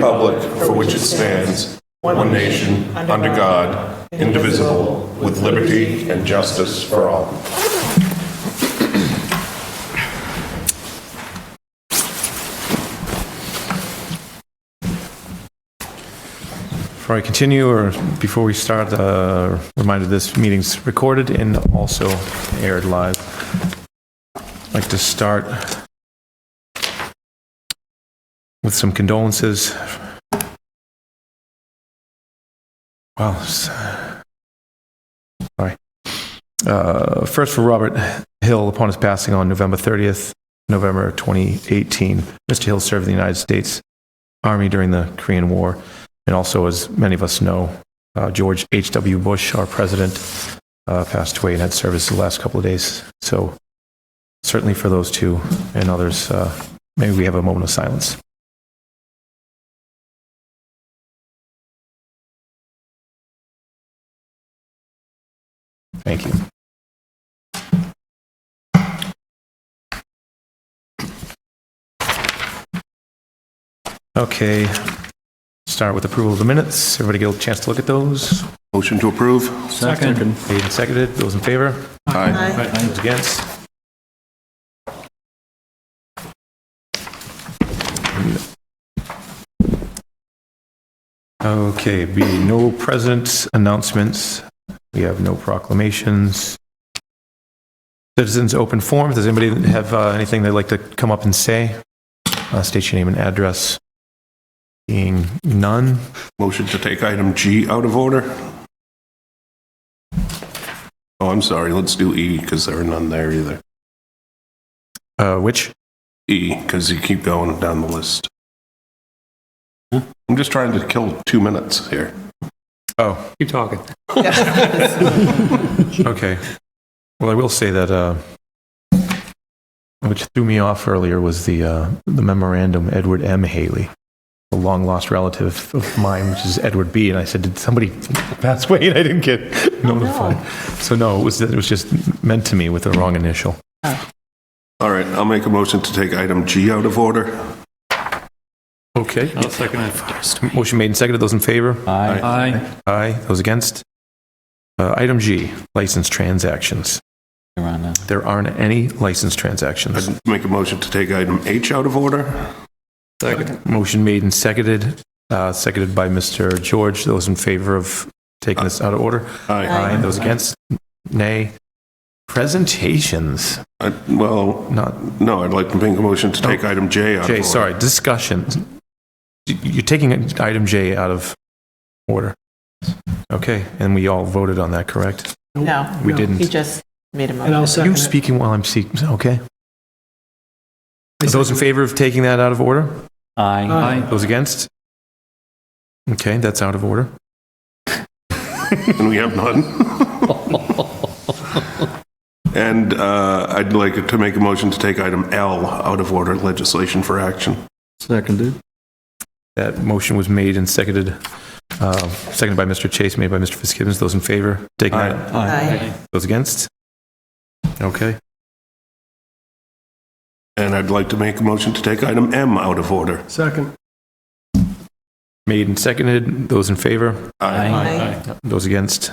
republic for which it stands, one nation, under God, indivisible, with liberty and justice for all. Before I continue, or before we start, reminder this meeting's recorded and also aired live. I'd like to start with some condolences. Wow. Sorry. First for Robert Hill, upon his passing on November 30th, November 2018. Mr. Hill served in the United States Army during the Korean War. And also, as many of us know, George H.W. Bush, our president, passed away and had service the last couple of days. So certainly for those two and others, maybe we have a moment of silence. Thank you. Okay. Start with approval of the minutes. Everybody get a chance to look at those. Motion to approve. Second. Made and seconded. Those in favor? Aye. Those against? Okay, B, no president announcements. We have no proclamations. Citizens open forum. Does anybody have anything they'd like to come up and say? State your name and address. Being none. Motion to take item G out of order. Oh, I'm sorry. Let's do E because there are none there either. Which? E, because you keep going down the list. I'm just trying to kill 2 minutes here. Oh. Keep talking. Okay. Well, I will say that which threw me off earlier was the memorandum, Edward M. Haley, a long-lost relative of mine, which is Edward B. And I said, did somebody pass away? And I didn't get notified. No. So no, it was just meant to me with the wrong initial. Oh. All right, I'll make a motion to take item G out of order. Okay. I'll second it first. Motion made and seconded. Those in favor? Aye. Aye. Aye. Those against? Item G, license transactions. There aren't any license transactions. I'd make a motion to take item H out of order. Second. Motion made and seconded. Seconded by Mr. George. Those in favor of taking this out of order? Aye. Aye. Those against? Nay. Presentations. I'd like to make a motion to take item J out of order. Sorry, discussion. You're taking item J out of order. Okay, and we all voted on that, correct? No. We didn't. He just made a And I'll motion. second You speaking while I'm speaking, okay? Those in favor of taking that out of order? Aye. Aye. Those against? Okay, that's out of order. And we have none. And I'd like to make a motion to take item L out of order, legislation for action. Seconded. That motion was made and seconded. Seconded by Mr. Chase, made by Mr. Fitzgibbons. Those in favor? Taking that. Aye. Those against? Okay. And I'd like to make a motion to take item M out of order. Second. Made and seconded. Those in favor? Aye. Those against?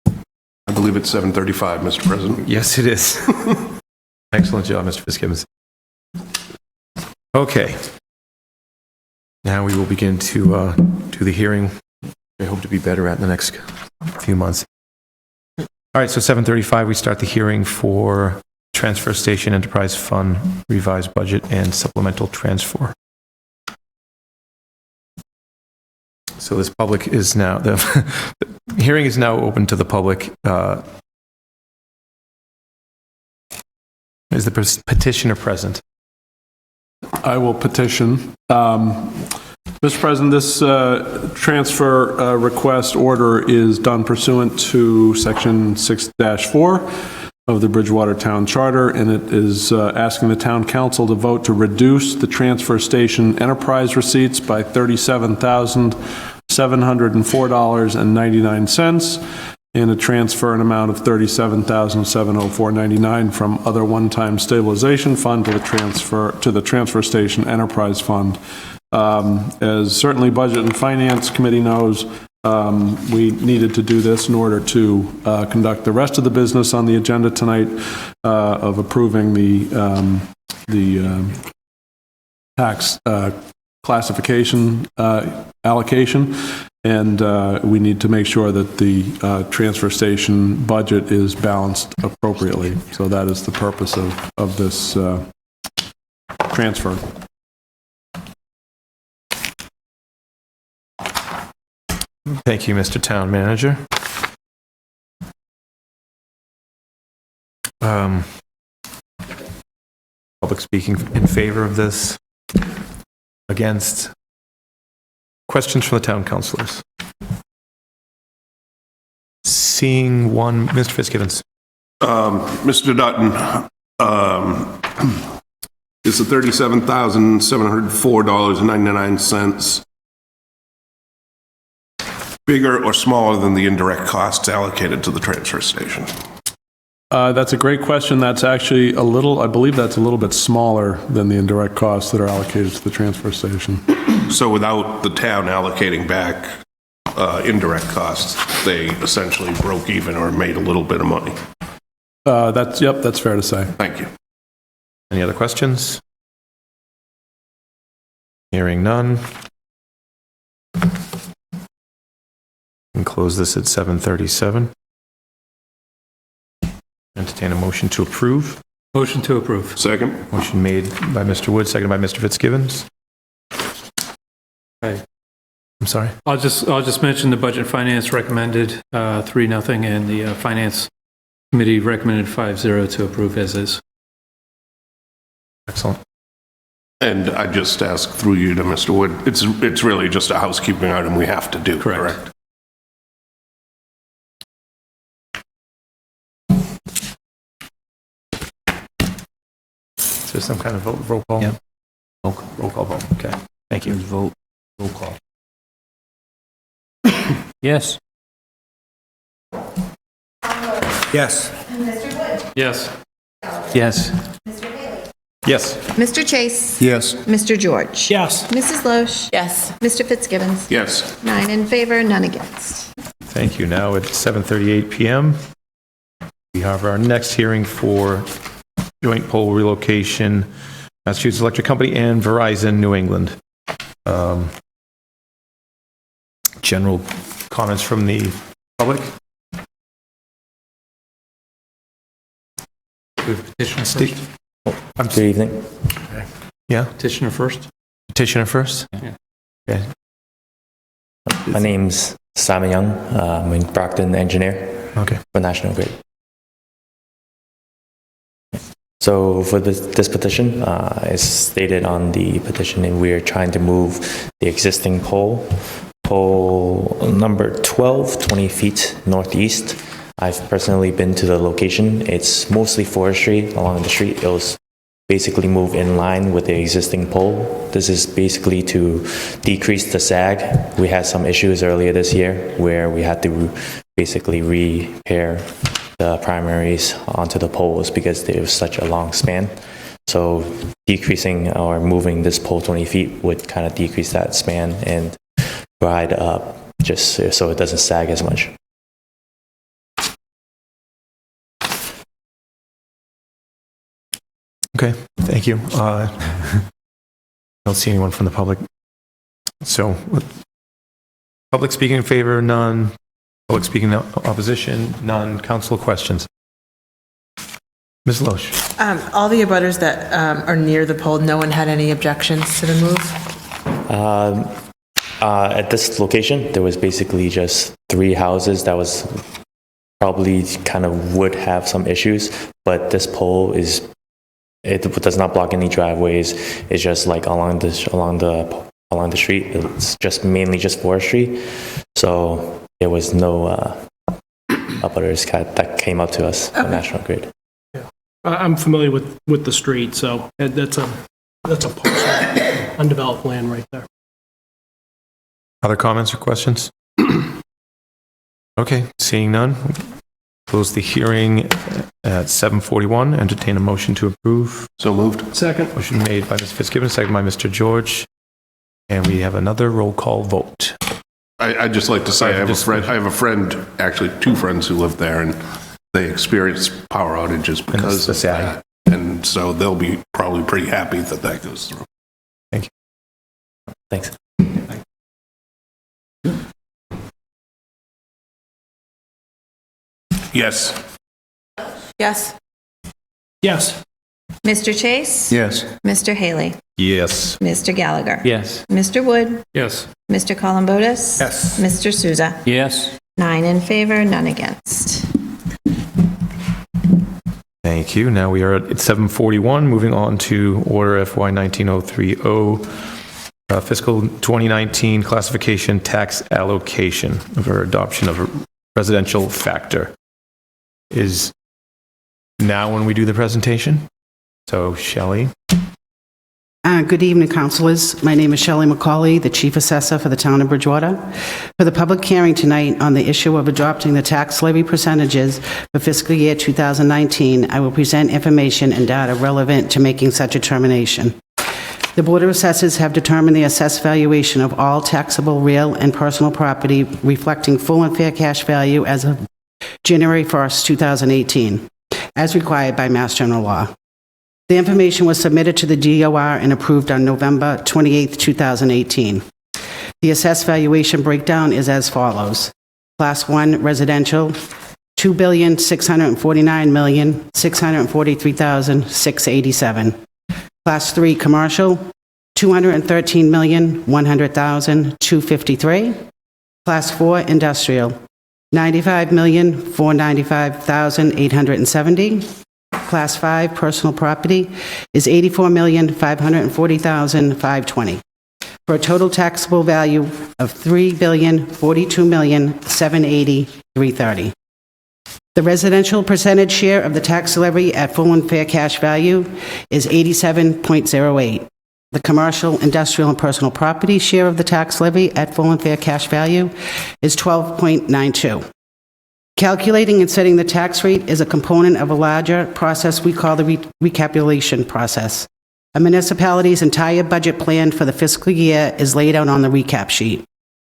I believe it's 7:35, Mr. President. Yes, it is. Excellent job, Mr. Fitzgibbons. Okay. Now we will begin to do the hearing. I hope to be better at in the next few months. All right, so 7:35, we start the hearing for Transfer Station Enterprise Fund revised budget and supplemental transfer. So this public is now, the hearing is now open to the public. Is the petitioner present? I will petition. Mr. President, this transfer request order is done pursuant to Section 6-4 of the Bridgewater Town Charter, and it is asking the Town Council to vote to reduce the transfer station enterprise receipts by $37,704.99 and a transfer an amount of $37,704.99 from other one-time stabilization fund to the transfer station enterprise fund. As certainly Budget and Finance Committee knows, we needed to do this in order to conduct the rest of the business on the agenda tonight of approving the tax classification allocation, and we need to make sure that the transfer station budget is balanced appropriately. So that is the purpose of this transfer. Thank you, Mr. Town Manager. Public speaking in favor of this? Against? Questions from the town councilors? Seeing one, Mr. Fitzgibbons. Mr. Dutton, is the $37,704.99 bigger or smaller than the indirect costs allocated to the transfer station? That's a great question. That's actually I believe that's a little bit smaller than the indirect costs that are allocated to the transfer station. So without the town allocating back indirect costs, they essentially broke even or made a little bit of money. That's fair to say. Thank you. Any other questions? Hearing none. And close this at 7:37. Entertain a motion to approve. Motion to approve. Second? Motion made by Mr. Wood, seconded by Mr. Fitzgibbons. Right. I'm sorry. I'll just mention the Budget and Finance recommended 3-0, and the Finance Committee recommended 5-0 to approve as is. Excellent. And I just ask through you to Mr. Wood, it's really just a housekeeping item we have to do, correct? Is there some kind of roll call? Yeah. Roll call vote. Okay. Thank you. Vote. Roll call. Yes. Yes. Yes. Yes. Yes. Mr. Chase. Yes. Mr. George. Yes. Mrs. Loesch. Yes. Mr. Fitzgibbons. Yes. 9 in favor, none against. Thank you. Now at 7:38 PM, we have our next hearing for joint pole relocation, Massachusetts Electric Company and Verizon New England. General comments from the public? Petitioner Steve? first. Good evening. Yeah, Petitioner first. petitioner first? Yeah. Okay. My name's Simon Young. I'm a Brockton engineer Okay. for National Grid. So for this petition, it's stated on the petition, and we're trying to move the existing pole number 12, 20 feet northeast. I've personally been to the location. It's mostly forestry along the street. It was basically move in line with the existing pole. This is basically to decrease the sag. We had some issues earlier this year where we had to basically repair the primaries onto the poles because there was such a long span. So decreasing or moving this pole 20 feet would kind of decrease that span and provide up just so it doesn't sag as much. Okay, thank you. I don't see anyone from the public. So, public speaking in favor, none. Public speaking in opposition, none. Council questions. Ms. Loesch. All the abutters that are near the pole, no one had any objections to the move? At this location, there was basically just 3 houses that was probably kind of would have some issues, but this pole it does not block any driveways. It's just like along the street. It's just mainly just forestry. So there was no abutters that came up to us from National Grid. I'm familiar with the street, so that's a parcel, undeveloped land right there. Other comments or questions? Okay, seeing none, close the hearing at 7:41. Entertain a motion to approve. So moved. Second. Motion made by Ms. Fitzgibbon, second by Mr. George. And we have another roll call vote. I'd just like to say, I have a friend, actually two friends who live there, and they experience power outages because of that. And so they'll be probably pretty happy that that goes through. Thanks. Yes. Yes. Yes. Mr. Chase? Yes. Mr. Haley? Yes. Mr. Gallagher? Yes. Mr. Wood? Yes. Mr. Columbotus? Yes. Mr. Souza? Yes. 9 in favor, none against. Thank you. Now we are at 7:41, moving on to Order FY 19030, fiscal 2019 classification tax allocation for adoption of a residential factor. Is now when we do the presentation? So, Shelley? Good evening, councilors. My name is Shelley McCauley, the Chief Assessor for the Town of Bridgewater. For the public hearing tonight on the issue of adopting the tax levy percentages for fiscal year 2019, I will present information and data relevant to making such determination. The Board of Assessors have determined the assessed valuation of all taxable real and personal property reflecting full and fair cash value as of January 1st, 2018, as required by Mass General Law. The information was submitted to the DOR and approved on November 28, 2018. The assessed valuation breakdown is as follows. Class 1 residential, $2,649,643,687. Class 3 commercial, $213,100,253. Class 4 industrial, $95,495,870. Class 5 personal property is $84,540,520, for a total taxable value of $3,042,780,330. The residential percentage share of the tax levy at full and fair cash value is 87.08. The commercial, industrial, and personal property share of the tax levy at full and fair cash value is 12.92. Calculating and setting the tax rate is a component of a larger process we call the recapitulation process. A municipality's entire budget plan for the fiscal year is laid out on the recap sheet.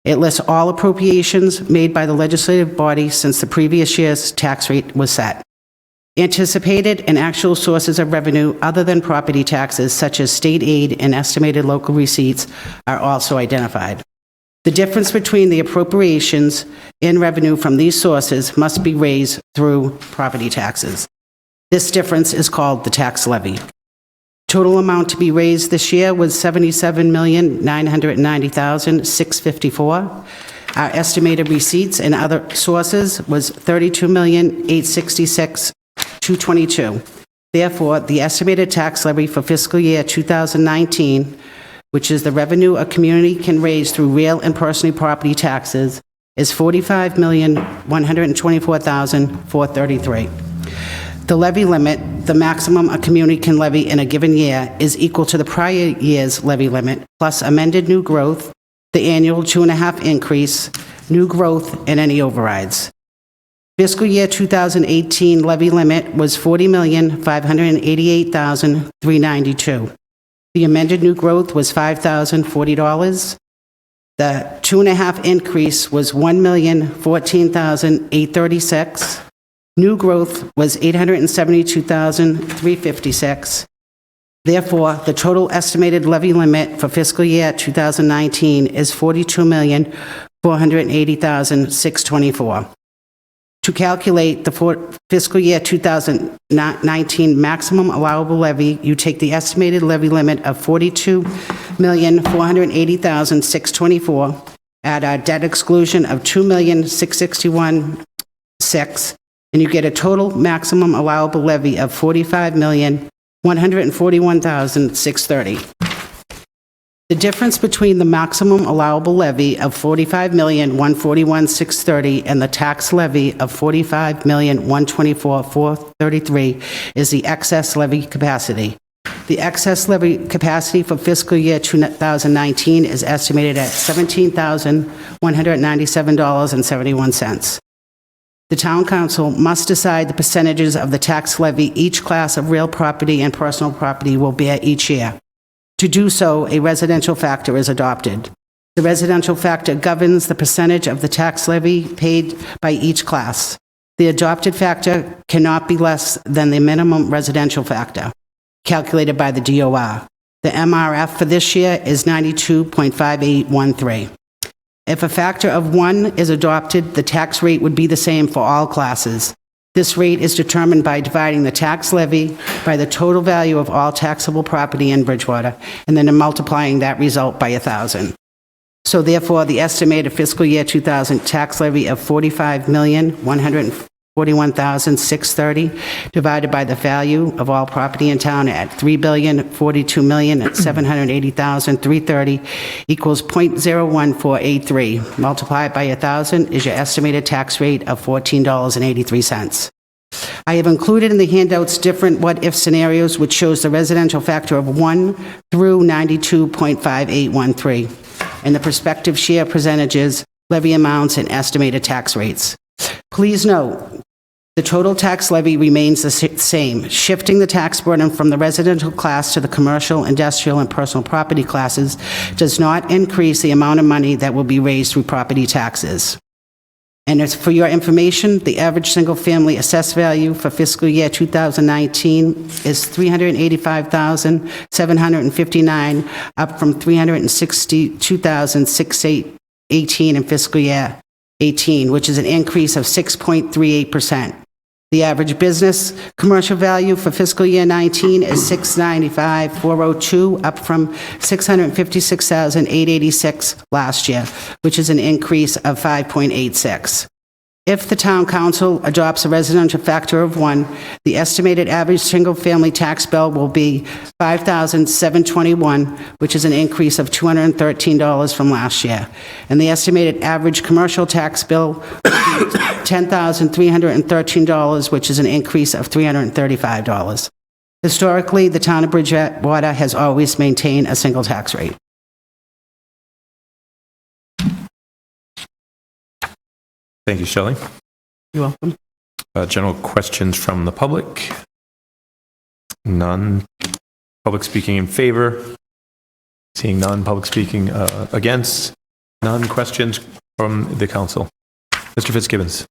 It lists all appropriations made by the legislative body since the previous year's tax rate was set. Anticipated and actual sources of revenue other than property taxes, such as state aid and estimated local receipts, are also identified. The difference between the appropriations and revenue from these sources must be raised through property taxes. This difference is called the tax levy. Total amount to be raised this year was $77,990,654. Our estimated receipts and other sources was $32,866,222. Therefore, the estimated tax levy for fiscal year 2019, which is the revenue a community can raise through real and personal property taxes, is $45,124,433. The levy limit, the maximum a community can levy in a given year, is equal to the prior year's levy limit, plus amended new growth, the annual 2.5 increase, new growth, and any overrides. Fiscal year 2018 levy limit was $40,588,392. The amended new growth was $5,040. The 2.5 increase was $1,014,836. New growth was $872,356. Therefore, the total estimated levy limit for fiscal year 2019 is $42,480,624. To calculate the fiscal year 2019 maximum allowable levy, you take the estimated levy limit of $42,480,624, add our debt exclusion of $2,661,600, and you get a total maximum allowable levy of $45,141,630. The difference between the maximum allowable levy of $45,141,630 and the tax levy of $45,124,433 is the excess levy capacity. The excess levy capacity for fiscal year 2019 is estimated at $17,197.71. The town council must decide the percentages of the tax levy each class of real property and personal property will bear each year. To do so, a residential factor is adopted. The residential factor governs the percentage of the tax levy paid by each class. The adopted factor cannot be less than the minimum residential factor, calculated by the DOR. The MRF for this year is 92.5813. If a factor of 1 is adopted, the tax rate would be the same for all classes. This rate is determined by dividing the tax levy by the total value of all taxable property in Bridgewater, and then multiplying that result by 1,000. So therefore, the estimated fiscal year 2000 tax levy of $45,141,630 divided by the value of all property in town at $3,042,780,330 equals 0.01483. Multiplied by 1,000 is your estimated tax rate of $14.83. I have included in the handouts different what-if scenarios, which shows the residential factor of 1 through 92.5813, and the prospective share percentages, levy amounts, and estimated tax rates. Please note, the total tax levy remains the same. Shifting the tax burden from the residential class to the commercial, industrial, and personal property classes does not increase the amount of money that will be raised through property taxes. And as for your information, the average single-family assessed value for fiscal year 2019 is $385,759, up from $362,618 in fiscal year 18, which is an increase of 6.38%. The average business commercial value for fiscal year 19 is $695,402, up from $656,886 last year, which is an increase of 5.86. If the town council adopts a residential factor of 1, the estimated average single-family tax bill will be $5,721, which is an increase of $213 from last year. And the estimated average commercial tax bill will be $10,313, which is an increase of $335. Historically, the town of Bridgewater has always maintained a single tax rate. Thank you, Shelley. You're welcome. General questions from the public? None. Public speaking in favor? Seeing none. Public speaking against? None. Questions from the council? Mr. Fitzgibbons.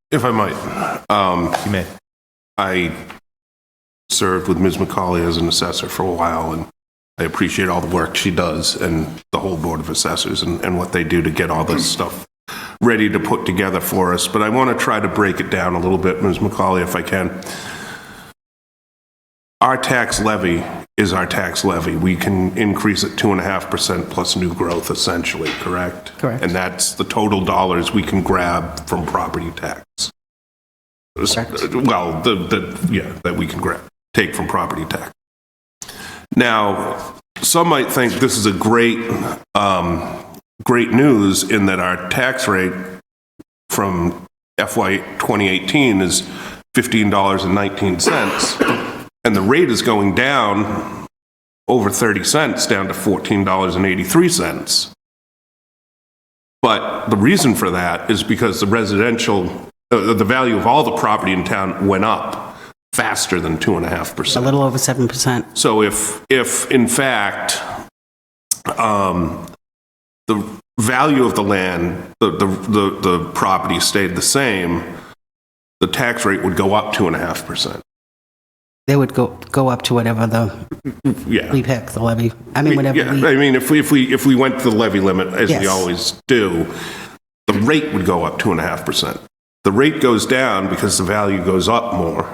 If I might. You may. I served with Ms. McCauley as an assessor for a while, and I appreciate all the work she does and the whole Board of Assessors and what they do to get all this stuff ready to put together for us. But I want to try to break it down a little bit, Ms. McCauley, if I can. Our tax levy is our tax levy. We can increase it 2.5% plus new growth, essentially, correct? Correct. And that's the total dollars we can grab from property tax. Correct. Well, that we can take from property tax. Now, some might think this is a great news in that our tax rate from FY 2018 is $15.19, and the rate is going down over 30 cents, down to $14.83. But the reason for that is because the value of all the property in town went up faster than 2.5%. A little over 7%. So if in fact, the value of the land, the property stayed the same, the tax rate would go up 2.5%. They would go up to whatever we pick, the levy. I mean, whatever yeah, I mean, if we went to the levy limit, as we always do, the rate would go up 2.5%. The rate goes down because the value goes up more.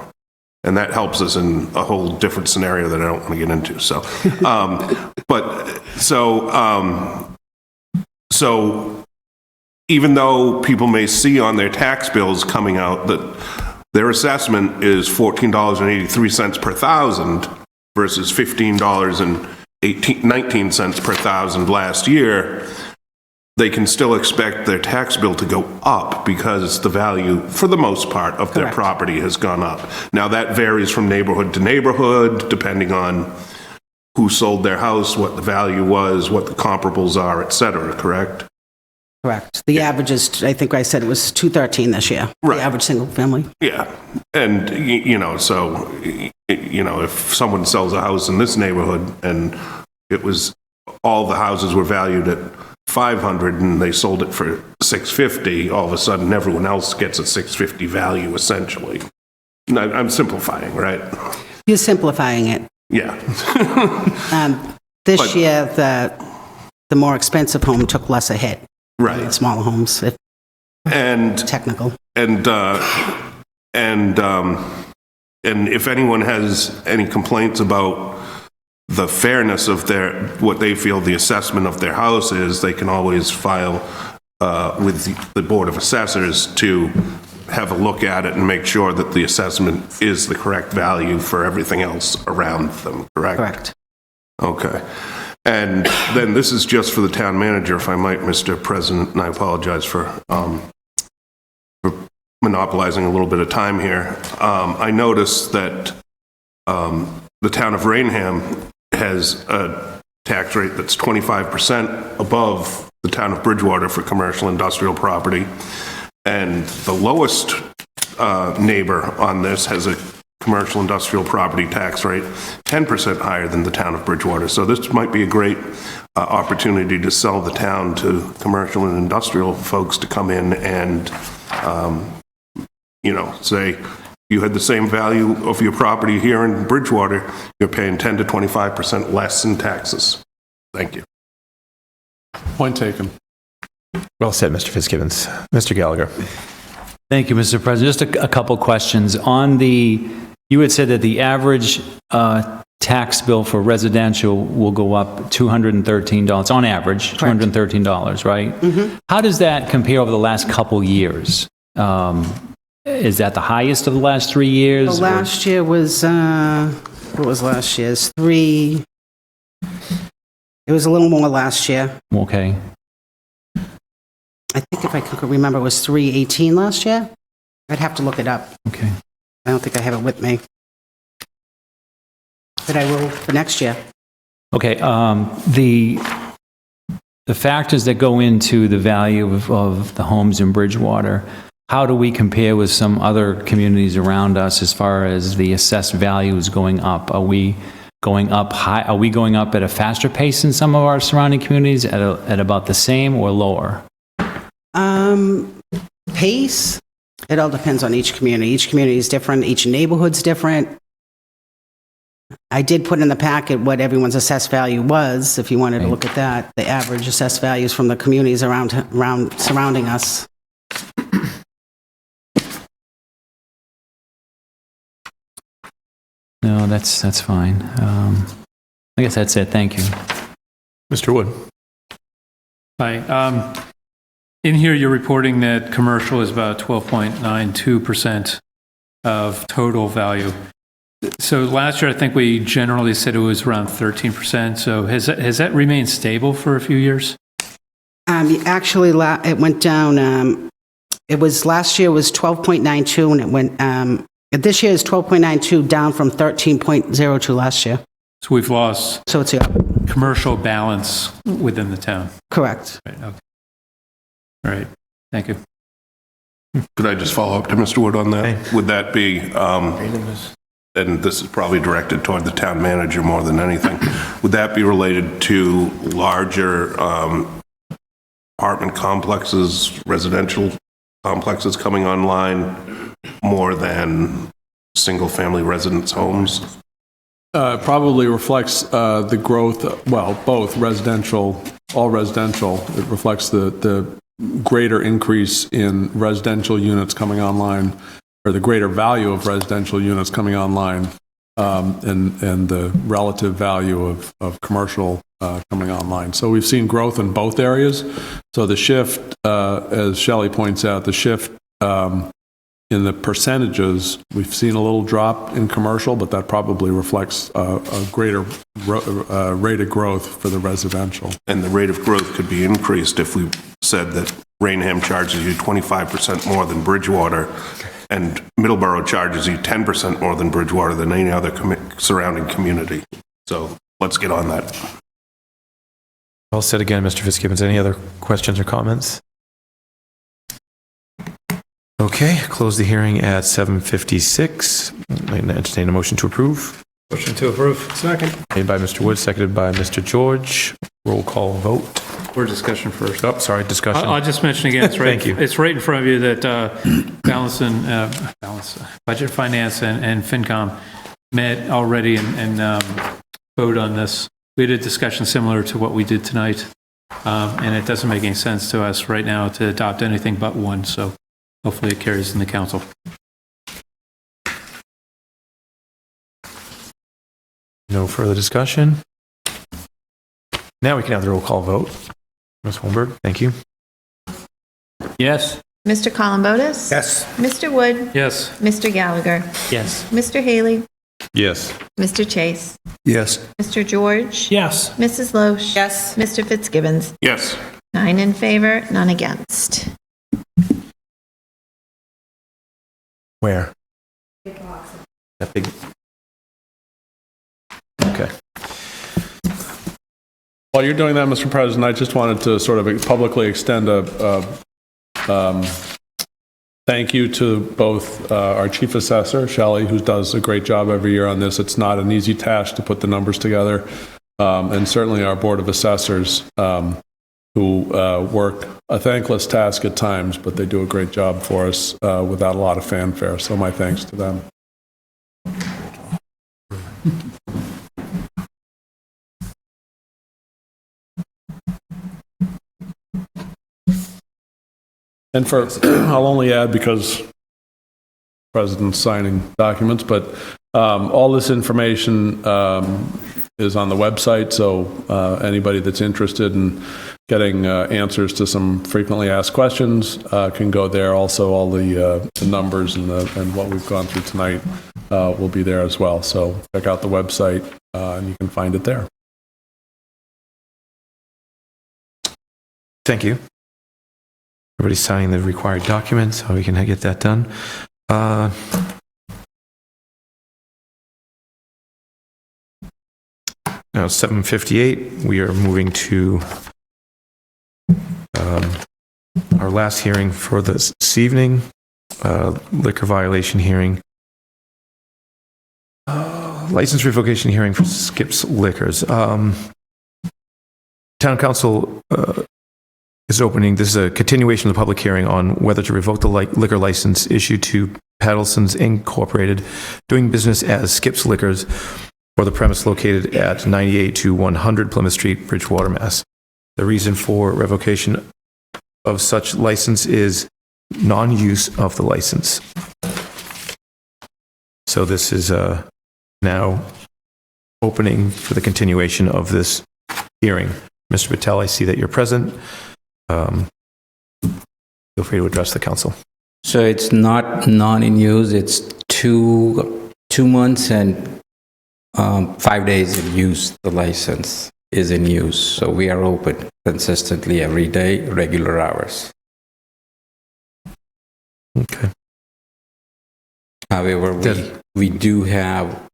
And that helps us in a whole different scenario that I don't want to get into. So even though people may see on their tax bills coming out that their assessment is $14.83 per thousand versus $15.19 per thousand last year, they can still expect their tax bill to go up because the value, for the most part, of their property has gone up. Now, that varies from neighborhood to neighborhood, depending on who sold their house, what the value was, what the comparables are, et cetera, correct? Correct. The average is, I think I said it was 213 this year. Right. The average single family. Yeah, and, so, if someone sells a house in this neighborhood and it was, all the houses were valued at 500 and they sold it for 650, all of a sudden everyone else gets a 650 value essentially. I'm simplifying, right? You're simplifying it. Yeah. This year, the more expensive home took less a hit. Right. The smaller homes, if And technical. And if anyone has any complaints about the fairness of what they feel the assessment of their house is, they can always file with the Board of Assessors to have a look at it and make sure that the assessment is the correct value for everything else around them, correct? Correct. Okay. And then this is just for the town manager, if I might, Mr. President, and I apologize for monopolizing a little bit of time here. I noticed that the town of Rainham has a tax rate that's 25% above the town of Bridgewater for commercial industrial property. And the lowest neighbor on this has a commercial industrial property tax rate 10% higher than the town of Bridgewater. So this might be a great opportunity to sell the town to commercial and industrial folks to come in and, say, you had the same value of your property here in Bridgewater, you're paying 10 to 25% less in taxes. Thank you. Point taken. Well said, Mr. Fitzgibbons. Mr. Gallagher. Thank you, Mr. President. Just a couple questions. You had said that the average tax bill for residential will go up $213, on average, $213, right? Mm-hmm. How does that compare over the last couple years? Is that the highest of the last 3 years? Well, last year was, what was last year's? It was a little more last year. Okay. I think if I could remember, it was 318 last year. I'd have to look it up. Okay. I don't think I have it with me. But I will for next year. Okay. The factors that go into the value of the homes in Bridgewater, how do we compare with some other communities around us as far as the assessed values going up? Are we going up high? Are we going up at a faster pace than some of our surrounding communities, at about the same or lower? Pace, it all depends on each community. Each community is different. Each neighborhood's different. I did put in the packet what everyone's assessed value was, if you wanted to look at that, the average assessed values from the communities around surrounding us. No, that's fine. I guess that's it. Thank you. Mr. Wood. Hi. In here, you're reporting that commercial is about 12.92% of total value. So last year, I think we generally said it was around 13%. So has that remained stable for a few years? Actually, it went down. It was last year was 12.92, and it went. This year is 12.92, down from 13.02 last year. So we've lost So it's commercial balance within the town. correct. Right. Okay. All right. Thank you. Could I just follow up to Mr. Wood on that? Hey. Would that be, and this is probably directed toward the town manager more than anything, would that be related to larger apartment complexes, residential complexes coming online more than single-family residence homes? Probably reflects the growth, well, both residential, all residential. It reflects the greater increase in residential units coming online, or the greater value of residential units coming online, and the relative value of commercial coming online. So we've seen growth in both areas. So the shift, as Shelley points out, the shift in the percentages, we've seen a little drop in commercial, but that probably reflects a greater rate of growth for the residential. And the rate of growth could be increased if we said that Rainham charges you 25% more than Bridgewater, and Middleborough charges you 10% more than Bridgewater than any other surrounding community. So let's get on that. Well said again, Mr. Fitzgibbons. Any other questions or comments? Okay, close the hearing at 7:56. I entertain a motion to approve. Motion to approve. Second. Made by Mr. Wood, seconded by Mr. George. Roll call vote. Or discussion first. Oh, sorry, discussion. I'll just mention again, it's right, Thank you. it's right in front of you that Budget Finance and FinCom met already and voted on this. We had a discussion similar to what we did tonight, and it doesn't make any sense to us right now to adopt anything but one, so hopefully it carries in the council. No further discussion. Now we can have the roll call vote. Ms. Holmberg, thank you. Yes. Mr. Columbotus? Yes. Mr. Wood? Yes. Mr. Gallagher? Yes. Mr. Haley? Yes. Mr. Chase? Yes. Mr. George? Yes. Mrs. Loesch? Yes. Mr. Fitzgibbons? Yes. 9 in favor, none against. Where? That big. Okay. While you're doing that, Mr. President, I just wanted to sort of publicly extend a thank you to both our Chief Assessor, Shelley, who does a great job every year on this. It's not an easy task to put the numbers together, and certainly our Board of Assessors, who work a thankless task at times, but they do a great job for us without a lot of fanfare. So my thanks to them. And for, I'll only add because President's signing documents, but all this information is on the website, so anybody that's interested in getting answers to some frequently asked questions can go there. Also, all the numbers and what we've gone through tonight will be there as well. So check out the website and you can find it there. Thank you. Everybody's signing the required documents, so we can get that done. Now, 7:58, we are moving to our last hearing for this evening, liquor violation hearing. License revocation hearing for Skips Liquors. Town Council is opening, this is a continuation of the public hearing on whether to revoke the liquor license issued to Paddleson's Incorporated, doing business as Skips Liquors, for the premise located at 98 to 100 Plymouth Street, Bridgewater, Mass. The reason for revocation of such license is non-use of the license. So this is now opening for the continuation of this hearing. Mr. Patel, I see that you're present. Feel free to address the council. So it's not in use, it's two months and 5 days in use. The license is in use, so we are open consistently every day, regular hours. Okay. However, we do have,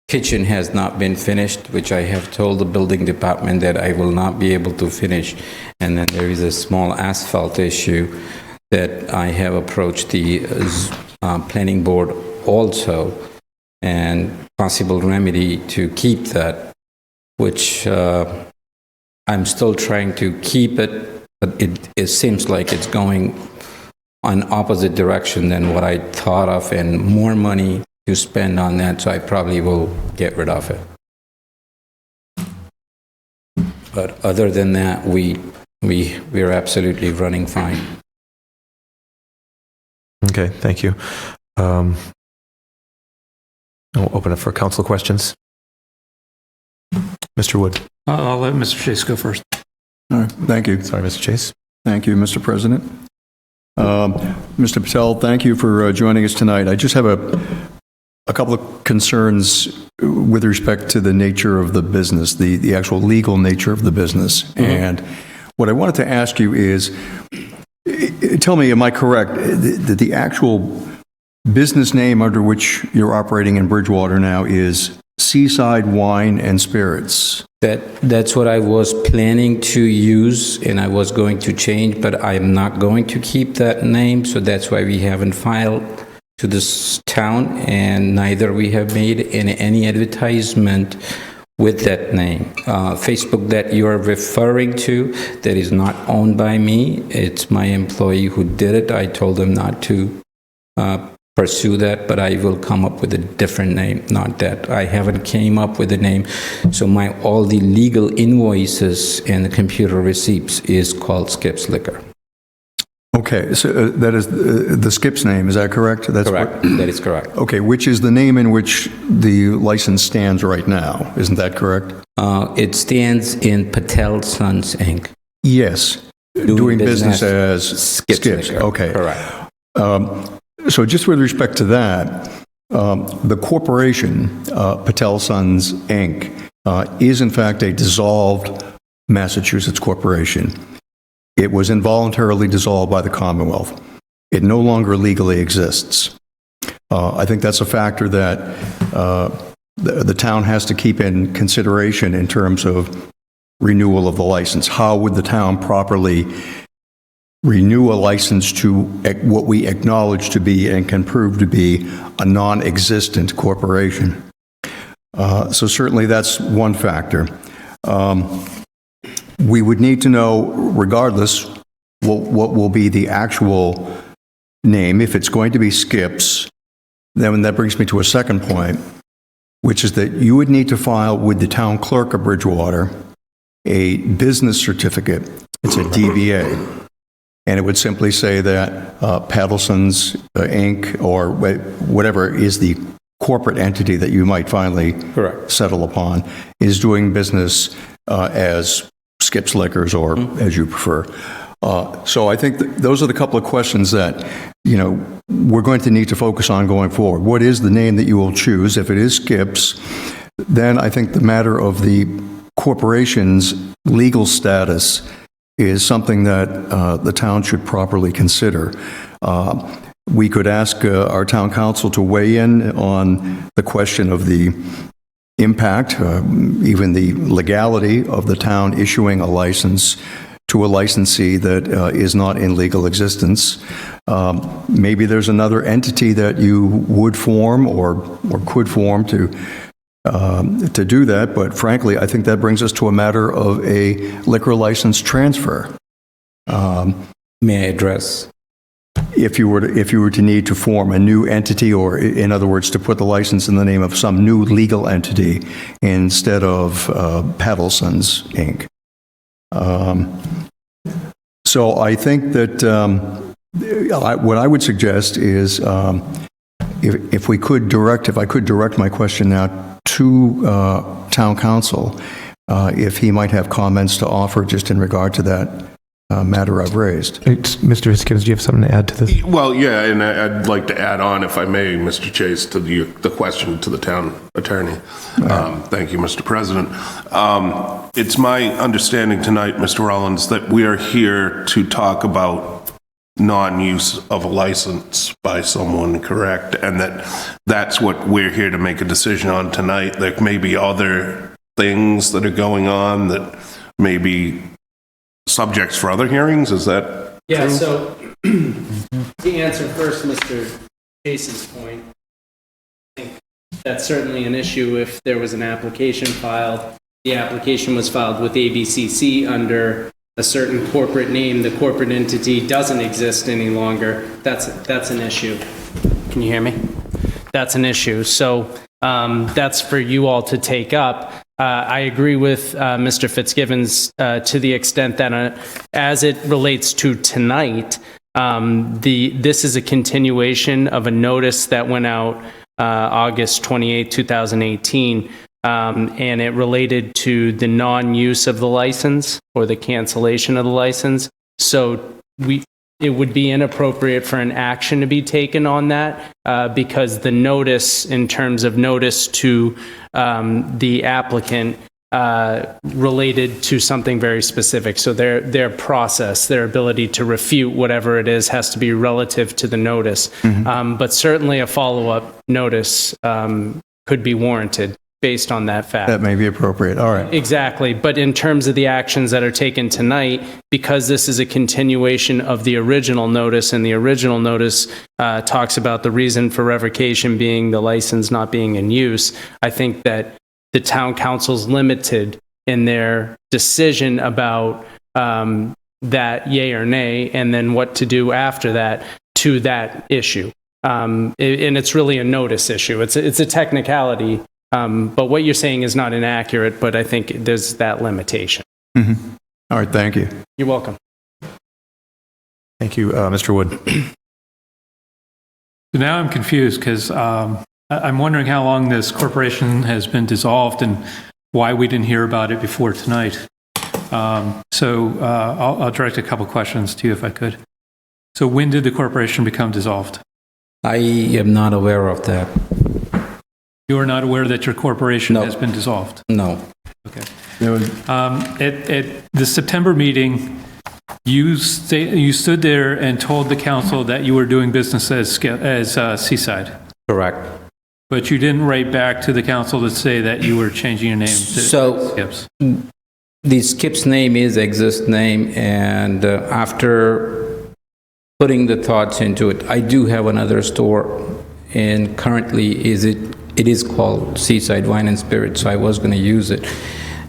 kitchen has not been finished, which I have told the building department that I will not be able to finish. And then there is a small asphalt issue that I have approached the planning board also, and possible remedy to keep that, which I'm still trying to keep it, but it seems like it's going on opposite direction than what I thought of, and more money to spend on that, so I probably will get rid of it. But other than that, we're absolutely running fine. Okay, thank you. I'll open it for council questions. Mr. Wood. I'll let Mr. Chase go first. All right, thank you. Sorry, Mr. Chase. Thank you, Mr. President. Mr. Patel, thank you for joining us tonight. I just have a couple of concerns with respect to the nature of the business, the actual legal nature of the business. Mm-hmm. And what I wanted to ask you is, tell me, am I correct, that the actual business name under which you're operating in Bridgewater now is Seaside Wine and Spirits. That's what I was planning to use, and I was going to change, but I'm not going to keep that name, so that's why we haven't filed to this town, and neither we have made any advertisement with that name. Facebook that you are referring to, that is not owned by me. It's my employee who did it. I told him not to pursue that, but I will come up with a different name, not that. I haven't came up with a name. So all the legal invoices and the computer receipts is called Skip's Liquor. Okay, so that is the Skip's name, is that correct? That's Correct, that is correct. Okay, which is the name in which the license stands right now, isn't that correct? It stands in Patel Sons, Inc. Yes, doing business as Skip's Liquor. Okay. Correct. So just with respect to that, the corporation, Patel Sons, Inc., is in fact a dissolved Massachusetts corporation. It was involuntarily dissolved by the Commonwealth. It no longer legally exists. I think that's a factor that the town has to keep in consideration in terms of renewal of the license. How would the town properly renew a license to what we acknowledge to be and can prove to be a non-existent corporation? So certainly that's one factor. We would need to know, regardless, what will be the actual name. If it's going to be Skip's, then that brings me to a second point, which is that you would need to file with the town clerk of Bridgewater a business certificate. It's a DBA. And it would simply say that Paddleson's Inc., or whatever is the corporate entity that you might finally settle upon, is doing business as Skip's Liquors, or as you prefer. So I think those are the couple of questions that, we're going to need to focus on going forward. What is the name that you will choose? If it is Skip's, then I think the matter of the corporation's legal status is something that the town should properly consider. We could ask our town council to weigh in on the question of the impact, even the legality of the town issuing a license to a licensee that is not in legal existence. Maybe there's another entity that you would form or could form to do that, but frankly, I think that brings us to a matter of a liquor license transfer. May I address? If you were to need to form a new entity, or in other words, to put the license in the name of some new legal entity instead of Paddleson's Inc. So I think that what I would suggest is if I could direct my question now to town council, if he might have comments to offer just in regard to that matter I've raised. Mr. Fitzgibbons, do you have something to add to this? Well, yeah, and I'd like to add on, if I may, Mr. Chase, to the question to the town attorney. Thank you, Mr. President. It's my understanding tonight, Mr. Rollins, that we are here to talk about non-use of a license by someone, correct? And that's what we're here to make a decision on tonight. There may be other things that are going on that may be subjects for other hearings, is that Yeah, true? so to answer first Mr. Chase's point, I think that's certainly an issue if there was an application filed. The application was filed with ABCC under a certain corporate name. The corporate entity doesn't exist any longer. That's an issue. Can you hear me? That's an issue. So that's for you all to take up. I agree with Mr. Fitzgibbons to the extent that as it relates to tonight, this is a continuation of a notice that went out August 28, 2018, and it related to the non-use of the license or the cancellation of the license. So it would be inappropriate for an action to be taken on that because the notice, in terms of notice to the applicant, related to something very specific. So their process, their ability to refute whatever it is, has to be relative to the notice. But certainly a follow-up notice could be warranted. based on that fact. That may be appropriate. All right. Exactly. But in terms of the actions that are taken tonight, because this is a continuation of the original notice, and the original notice talks about the reason for revocation being the license not being in use, I think that the town council's limited in their decision about that yay or nay, and then what to do after that to that issue. And it's really a notice issue. It's a technicality. But what you're saying is not inaccurate, but I think there's that limitation. Mm-hmm. All right, thank you. You're welcome. Thank you, Mr. Wood. So now I'm confused because I'm wondering how long this corporation has been dissolved and why we didn't hear about it before tonight. I'll direct a couple questions to you if I could. So when did the corporation become dissolved? I am not aware of that. You are not aware that your corporation No. has been dissolved? No. Okay. At the September meeting, you stood there and told the council that you were doing business as Seaside, Correct. but you didn't write back to the council to say that you were changing your name to So- Skips. The Skip's name is exist name, and after putting the thoughts into it, I do have another store, and currently it is called Seaside Wine and Spirits, so I was going to use it.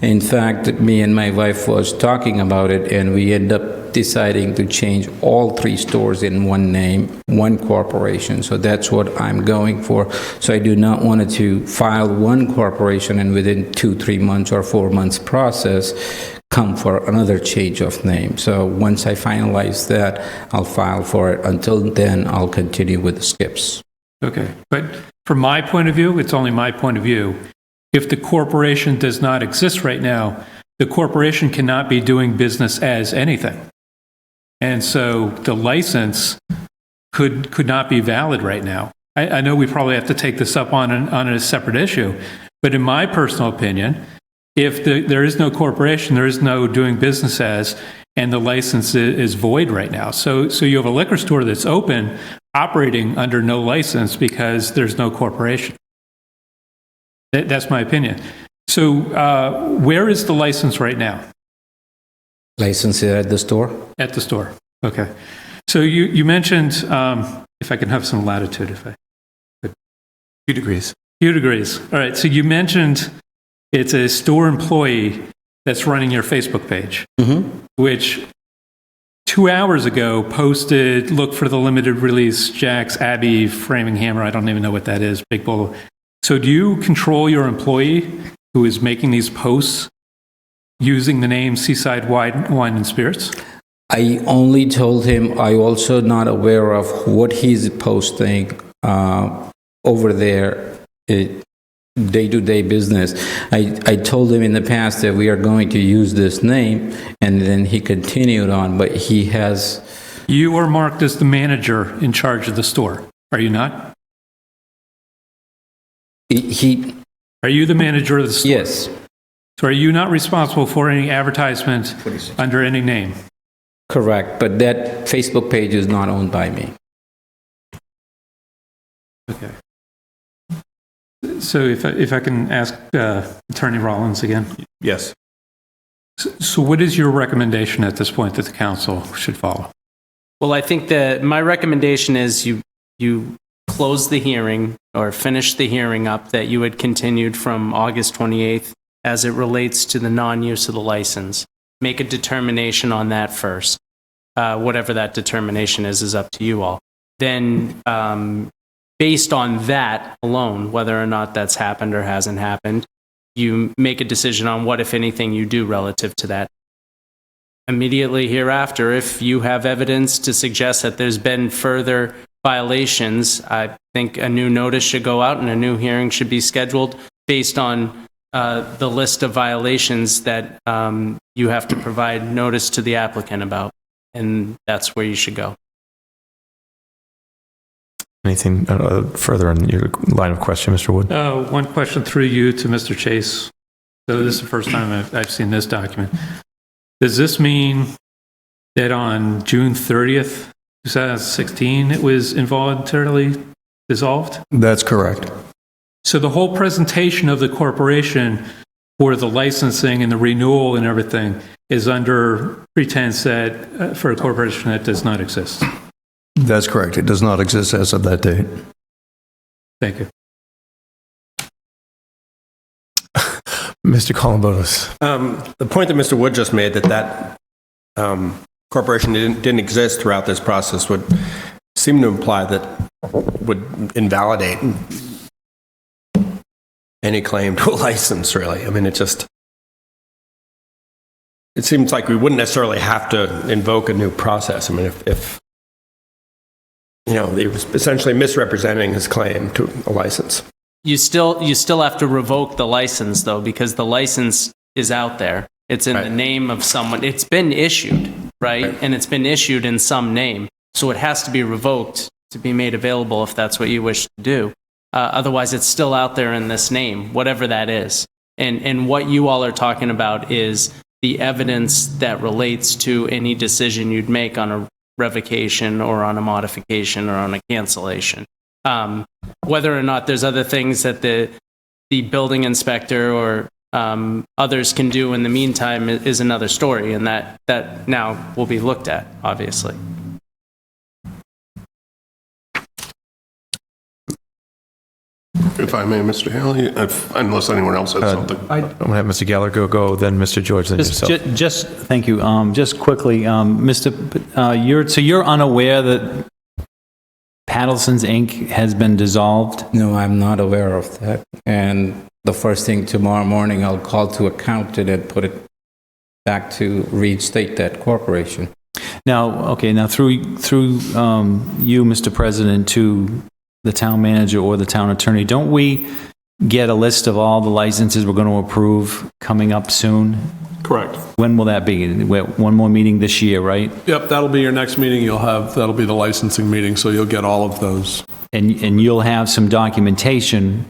In fact, me and my wife was talking about it, and we ended up deciding to change all 3 stores in one name, one corporation. So that's what I'm going for. So I do not want to file one corporation and within 2-3 months or 4 months process come for another change of name. So once I finalize that, I'll file for it. Until then, I'll continue with the Skips. Okay, but from my point of view, it's only my point of view. If the corporation does not exist right now, the corporation cannot be doing business as anything. And so the license could not be valid right now. I know we probably have to take this up on a separate issue, but in my personal opinion, if there is no corporation, there is no doing business as, and the license is void right now. So you have a liquor store that's open, operating under no license because there's no corporation. That's my opinion. So where is the license right now? License here at the store? At the store. Okay. So you mentioned, if I can have some latitude, if I could. Few degrees. Few degrees. All right. So you mentioned it's a store employee that's running your Facebook page, which 2 hours ago posted, look for the limited release Jack's Abbey Framing Hammer. I don't even know what that is. Big Bull. So do you control your employee who is making these posts using the name Seaside Wine and Spirits? I only told him I also not aware of what he's posting over there, day-to-day business. I told him in the past that we are going to use this name, and then he continued on, but he has... You are marked as the manager in charge of the store, are you not? Are you the manager of the store? Yes. So are you not responsible for any advertisement under any name? Correct, but that Facebook page is not owned by me. Okay. So if I can ask Attorney Rollins again. Yes. So what is your recommendation at this point that the council should follow? Well, I think that my recommendation is you close the hearing or finish the hearing up that you had continued from August 28th as it relates to the non-use of the license. Make a determination on that first. Whatever that determination is up to you all. Then, based on that alone, whether or not that's happened or hasn't happened, you make a decision on what, if anything, you do relative to that. Immediately hereafter, if you have evidence to suggest that there's been further violations, I think a new notice should go out and a new hearing should be scheduled based on the list of violations that you have to provide notice to the applicant about. And that's where you should go. Anything further on your line of question, Mr. Wood? One question through you to Mr. Chase. So this is the first time I've seen this document. Does this mean that on June 30th, 2016, it was involuntarily dissolved? That's correct. So the whole presentation of the corporation for the licensing and the renewal and everything is under pretense that for a corporation that does not exist. That's correct. It does not exist as of that date. Thank you. Mr. Columbotus. The point that Mr. Wood just made, that corporation didn't exist throughout this process, would seem to imply that would invalidate any claim to a license, really. I mean, it seems like we wouldn't necessarily have to invoke a new process. I mean, if he was essentially misrepresenting his claim to a license. You still have to revoke the license, though, because the license is out there. It's in the name of someone. It's been issued, right? And it's been issued in some name. So it has to be revoked to be made available if that's what you wish to do. Otherwise, it's still out there in this name, whatever that is. And what you all are talking about is the evidence that relates to any decision you'd make on a revocation or on a modification or on a cancellation. Whether or not there's other things that the building inspector or others can do in the meantime is another story, and that now will be looked at, obviously. If I may, Mr. Haley, unless anyone else has something. I'm going to have Mr. Gallagher go, then Mr. George, then yourself. Just thank you. Just quickly, you're unaware that Paddleson's Inc. has been dissolved? No, I'm not aware of that. And the first thing tomorrow morning, I'll call to accountant and put it back to reinstate that corporation. Now, through you, Mr. President, to the town manager or the town attorney, don't we get a list of all the licenses we're going to approve coming up soon? Correct. When will that be? One more meeting this year, right? Yep, that'll be your next meeting. That'll be the licensing meeting, so you'll get all of those. And you'll have some documentation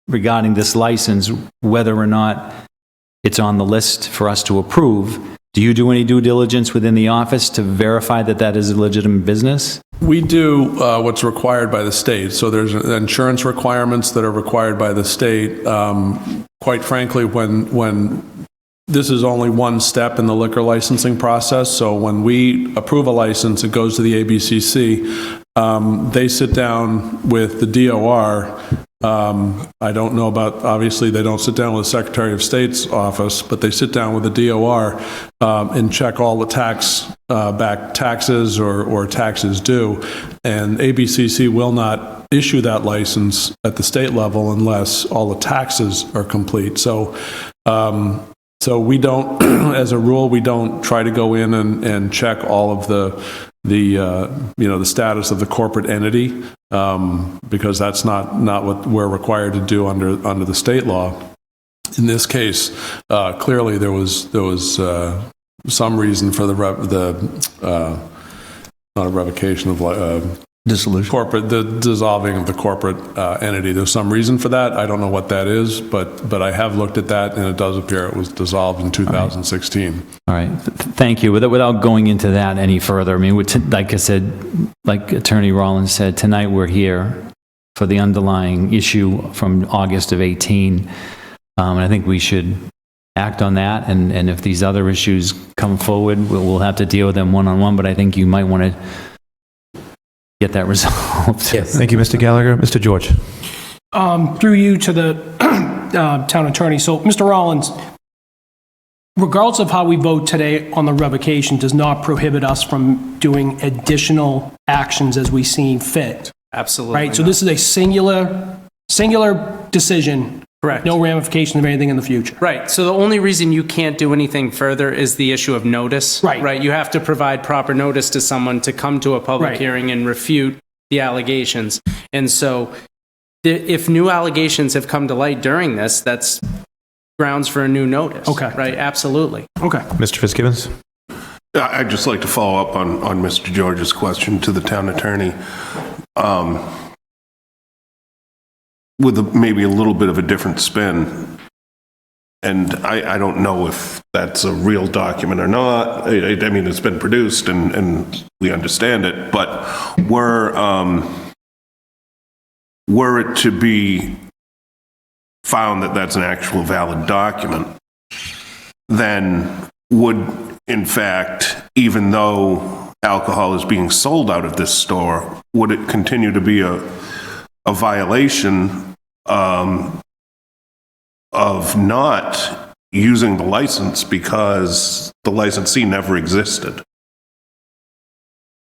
regarding this license, whether or not it's on the list for us to approve. Do you do any due diligence within the office to verify that that is a legitimate business? We do what's required by the state. So there's insurance requirements that are required by the state. Quite frankly, when this is only one step in the liquor licensing process. So when we approve a license, it goes to the ABCC. They sit down with the DOR. I don't know about, obviously, they don't sit down with the Secretary of State's office, but they sit down with the DOR and check all the back taxes or taxes due. And ABCC will not issue that license at the state level unless all the taxes are complete. So we don't, as a rule, we don't try to go in and check all of the status of the corporate entity, because that's not what we're required to do under the state law. In this case, clearly there was some reason for not a revocation of dissolution, the dissolving of the corporate entity. There's some reason for that. I don't know what that is, but I have looked at that, and it does appear it was dissolved in 2016. All right. Thank you. Without going into that any further, I mean, like I said, like Attorney Rollins said, tonight we're here for the underlying issue from August of 18. And I think we should act on that. And if these other issues come forward, we'll have to deal with them one-on-one, but I think you might want to get that resolved. Yes. Thank you, Mr. Gallagher. Mr. George. Through you to the town attorney. So, Mr. Rollins, regardless of how we vote today on the revocation, does not prohibit us from doing additional actions as we see fit. Absolutely. Right? So this is a singular decision. Correct. No ramifications of anything in the future. Right. So the only reason you can't do anything further is the issue of notice. Right. Right. You have to provide proper notice to someone to come to a public Right. hearing and refute the allegations. And so if new allegations have come to light during this, that's grounds for a new notice. Okay. Right. Absolutely. Okay. Mr. Fitzgibbons. I'd just like to follow up on Mr. George's question to the town attorney. With maybe a little bit of a different spin. And I don't know if that's a real document or not. I mean, it's been produced and we understand it, but were it to be found that that's an actual valid document, then would, in fact, even though alcohol is being sold out of this store, would it continue to be a violation of not using the license because the licensee never existed?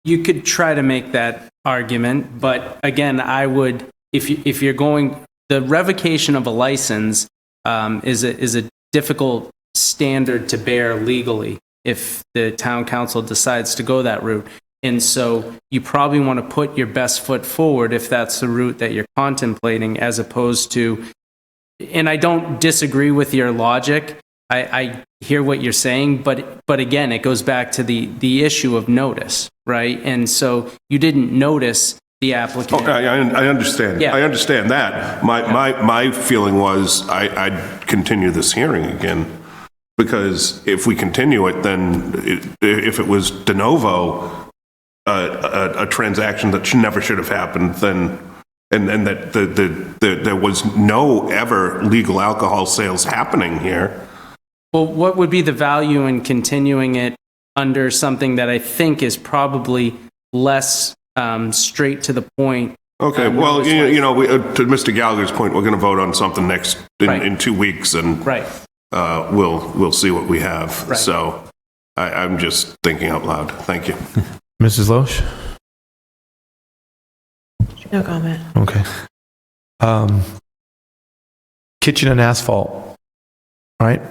You could try to make that argument, but again, I would, if you're going, the revocation of a license is a difficult standard to bear legally if the town council decides to go that route. And so you probably want to put your best foot forward if that's the route that you're contemplating, as opposed to, and I don't disagree with your logic. I hear what you're saying, but again, it goes back to the issue of notice, right? And so you didn't notice the applicant. Okay, I understand. Yeah. I understand that. My feeling was I'd continue this hearing again, because if we continue it, then if it was de novo, a transaction that never should have happened, then and that there was no ever legal alcohol sales happening here. Well, what would be the value in continuing it under something that I think is probably less straight to the point? Okay, well, you know, to Mr. Gallagher's point, we're going to vote on something in 2 weeks, and we'll see what we have. Right. So I'm just thinking out loud. Thank you. Mrs. Loesch? No comment. Okay. Kitchen and asphalt, right?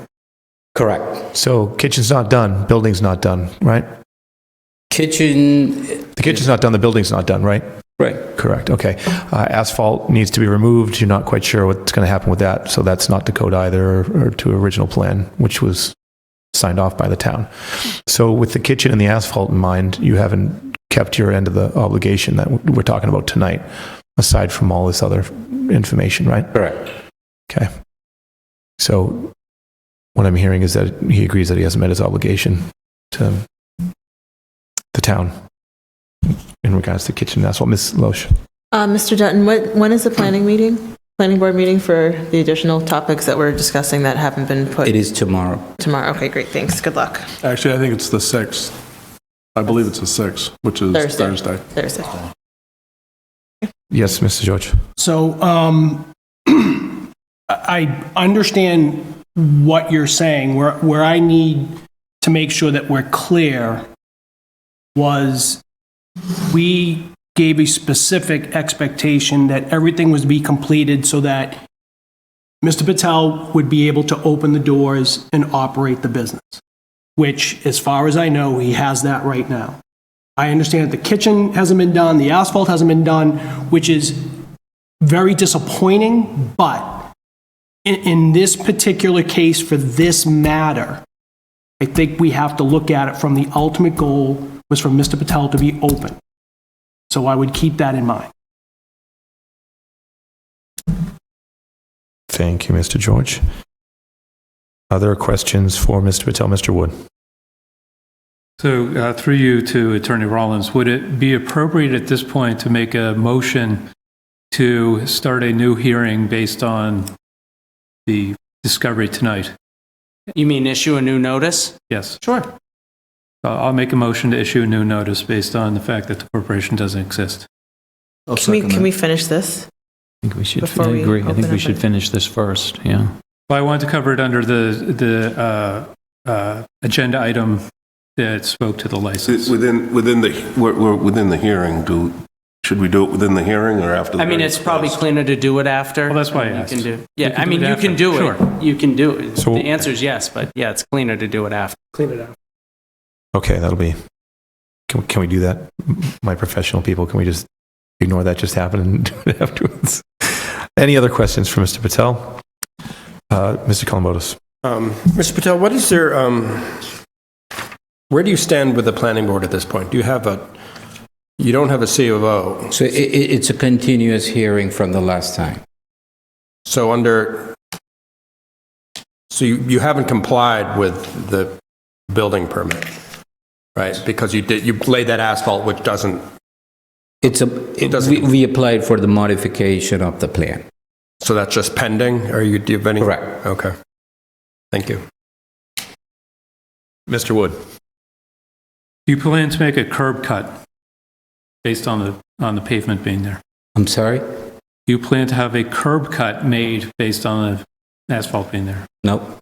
Correct. So kitchen's not done, building's not done, right? Kitchen. The kitchen's not done, the building's not done, right? Right. Correct, okay. Asphalt needs to be removed, you're not quite sure what's going to happen with that, so that's not to code either, or to original plan, which was signed off by the town. So with the kitchen and the asphalt in mind, you haven't kept your end of the obligation that we're talking about tonight, aside from all this other information, right? Correct. Okay. So what I'm hearing is that he agrees that he hasn't met his obligation to the town in regards to kitchen and asphalt. Ms. Loesch? Mr. Dutton, when is the planning board meeting for the additional topics that we're discussing that haven't been put? It is tomorrow. Tomorrow, okay, great, thanks, good luck. Actually, I think it's the 6th. I believe it's the 6th, which is Thursday. Yes, Mr. George. So I understand what you're saying. Where I need to make sure that we're clear was we gave a specific expectation that everything was to be completed so that Mr. Patel would be able to open the doors and operate the business, which, as far as I know, he has that right now. I understand that the kitchen hasn't been done, the asphalt hasn't been done, which is very disappointing, but in this particular case, for this matter, I think we have to look at it from the ultimate goal was for Mr. Patel to be open. So I would keep that in mind. Thank you, Mr. George. Other questions for Mr. Patel? Mr. Wood? So through you to Attorney Rollins, would it be appropriate at this point to make a motion to start a new hearing based on the discovery tonight? You mean issue a new notice? Yes. Sure. I'll make a motion to issue a new notice based on the fact that the corporation doesn't exist. Can we finish this? I think we should, Before I we agree. I think open we up should a- finish this first, yeah. Well, I wanted to cover it under the agenda item that spoke to the license. Within the hearing, should we do it within the hearing or after the I mean, hearing's it's probably closed? cleaner to do it after. Well, that's why I You asked. can do. You Yeah, can I do mean, it you after. can do it. Sure. You can do it. So- The answer is yes, but yeah, it's cleaner to do it after. Clean it up. Okay, that'll be, can we do that? My professional people, can we just ignore that just happened and do it afterwards? Any other questions for Mr. Patel? Mr. Columbotus? Mr. Patel, what is there, where do you stand with the planning board at this point? Do you have you don't have a COO. So it's a continuous hearing from the last time. So you haven't complied with the building permit, right? Because you laid that asphalt, which doesn't We applied for the modification of the plan. So that's just pending, or do you have any? Correct. Okay. Thank you. Mr. Wood? Do you plan to make a curb cut based on the pavement being there? I'm sorry? Do you plan to have a curb cut made based on the asphalt being there? Nope.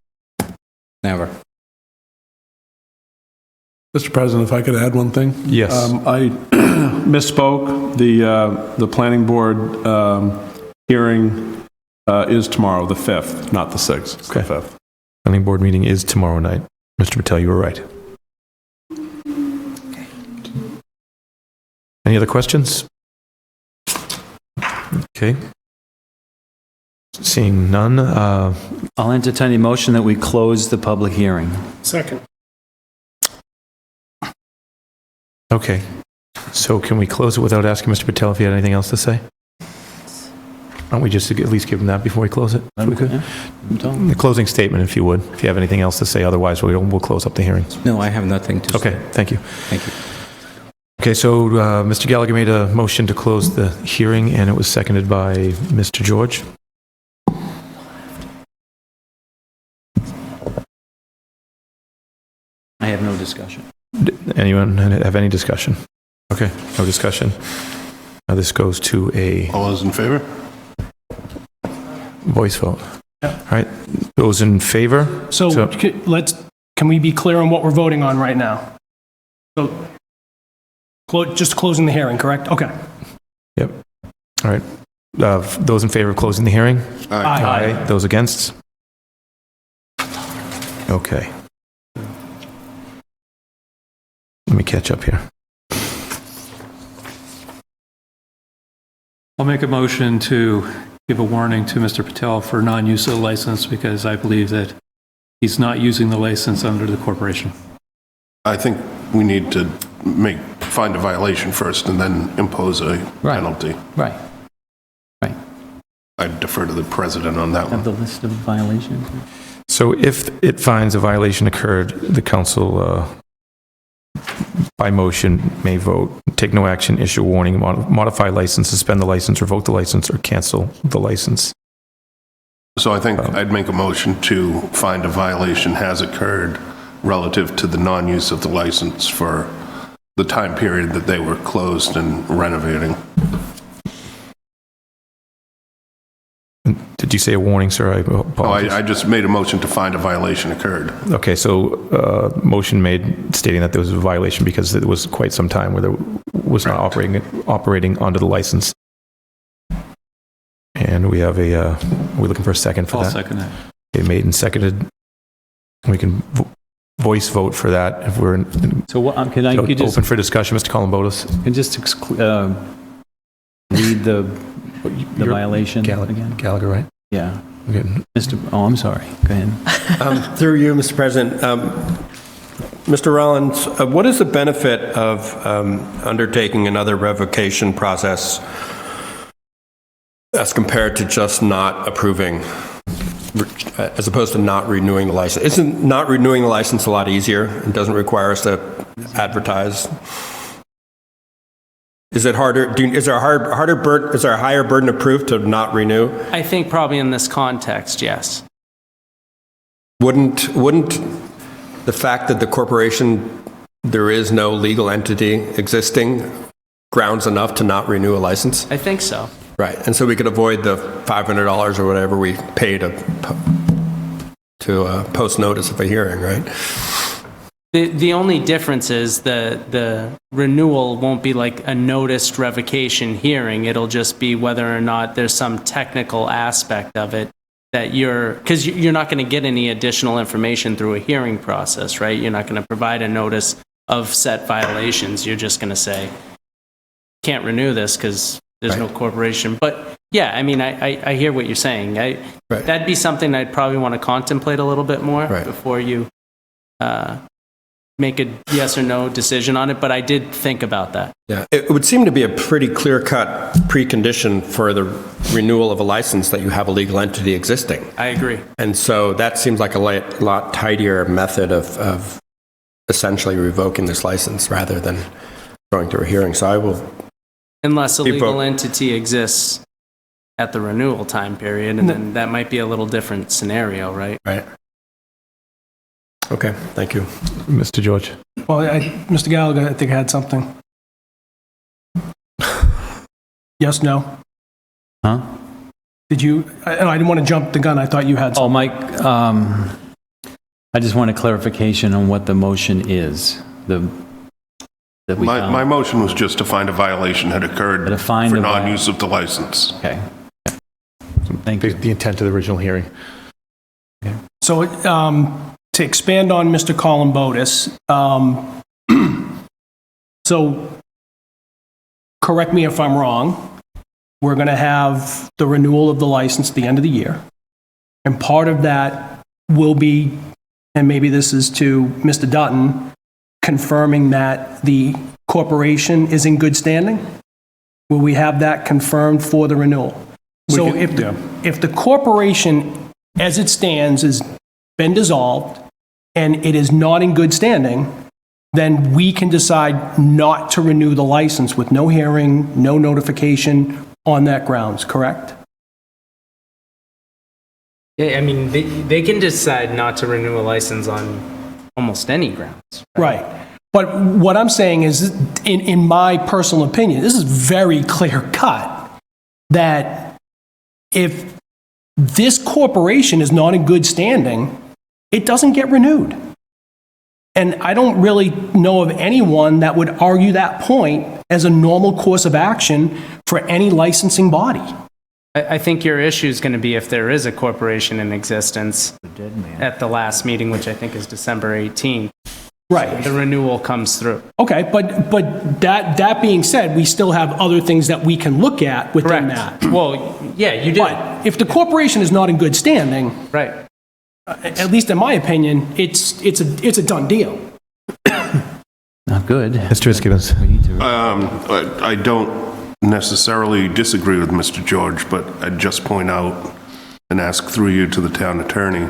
Never. Mr. President, if I could add one thing? Yes. I misspoke. The planning board hearing is tomorrow, the 5th, not the 6th. It's the 5th. Planning board meeting is tomorrow night. Mr. Patel, you were right. Any other questions? Okay. Seeing none, I'll entertain a motion that we close the public hearing. Second. okay. So can we close it without asking Mr. Patel if he had anything else to say? Why don't we just at least give him that before we close it? If we could? The closing statement, if you would, if you have anything else to say. Otherwise, we'll close up the hearing. No, I have nothing to say. Okay, thank you. Thank you. Okay, so Mr. Gallagher made a motion to close the hearing, and it was seconded by Mr. George. I have no discussion. Anyone have any discussion? Okay, no discussion. Now this goes to a All those in favor? voice vote. All right, those in favor? So can we be clear on what we're voting on right now? So, just closing the hearing, correct? Okay. Yep. All right. Those in favor of closing the hearing? Aye. Those against? Okay. Let me catch up here. I'll make a motion to give a warning to Mr. Patel for non-use of the license because I believe that he's not using the license under the corporation. I think we need to find a violation first and then impose a penalty. Right. I defer to the president on that one. Have the list of violations. So if it finds a violation occurred, the council, by motion, may vote, take no action, issue a warning, modify license, suspend the license, revoke the license, or cancel the license. So I think I'd make a motion to find a violation has occurred relative to the non-use of the license for the time period that they were closed and renovating. Did you say a warning, sir? I Oh, apologize. I just made a motion to find a violation occurred. Okay, so motion made stating that there was a violation because it was quite some time where there was not operating under the license. And we have we're looking for a second for I'll that. second that. Okay, made and seconded. We can voice vote for that if we're So what, can I you just, open for discussion, Mr. Columbotus. can just read the violation again? Gallagher, right? Yeah. Okay. I'm sorry. Go ahead. Through you, Mr. President, Mr. Rollins, what is the benefit of undertaking another revocation process as compared to just not approving, as opposed to not renewing the license? Isn't not renewing the license a lot easier? It doesn't require us to advertise. Is it harder? Is there a higher burden of proof to not renew? I think probably in this context, yes. Wouldn't the fact that the corporation, there is no legal entity existing, grounds enough to not renew a license? I think so. Right, and so we could avoid the $500 or whatever we pay to post notice of a hearing, right? The only difference is the renewal won't be like a noticed revocation hearing. It'll just be whether or not there's some technical aspect of it that because you're not going to get any additional information through a hearing process, right? You're not going to provide a notice of set violations. You're just going to say, can't renew this because there's no corporation. But yeah, I mean, I hear what you're saying. That'd be something I'd probably want to contemplate a little bit more before you make a yes or no decision on it, but I did think about that. Yeah, it would seem to be a pretty clear-cut precondition for the renewal of a license that you have a legal entity existing. I agree. And so that seems like a lot tidier method of essentially revoking this license rather than going through a hearing. So I will Unless a People- legal entity exists at the renewal time period, and then that might be a little different scenario, right? Right. Okay, thank you. Mr. George. Well, Mr. Gallagher, I think had something. Yes, no? Huh? Did you, I didn't want to jump the gun, I thought you had something. Oh, Mike, I just want a clarification on what the motion is. That we My found. motion was just to find a violation had occurred To find for a vi- non-use of the license. Okay. Thank you. The intent of the original hearing. So, to expand on Mr. Columbotus, so, correct me if I'm wrong, we're going to have the renewal of the license at the end of the year, and part of that will be, and maybe this is to Mr. Dutton, confirming that the corporation is in good standing? Will we have that confirmed for the renewal? So if the corporation, as it stands, has been dissolved and it is not in good standing, then we can decide not to renew the license with no hearing, no notification on that grounds, correct? Yeah, I mean, they can decide not to renew a license on almost any grounds. Right. But what I'm saying is, in my personal opinion, this is very clear cut that if this corporation is not in good standing, it doesn't get renewed. And I don't really know of anyone that would argue that point as a normal course of action for any licensing body. I think your issue is going to be if there is a corporation in existence at the last meeting, which I think is December 18th. Right. The renewal comes through. Okay, but that being said, we still have other things that we can look at within that. Well, yeah, you do. But if the corporation is not in good standing, Right. at least in my opinion, it's a done deal. Not good. Mr. Gibbons. I don't necessarily disagree with Mr. George, but I'd just point out and ask through you to the town attorney.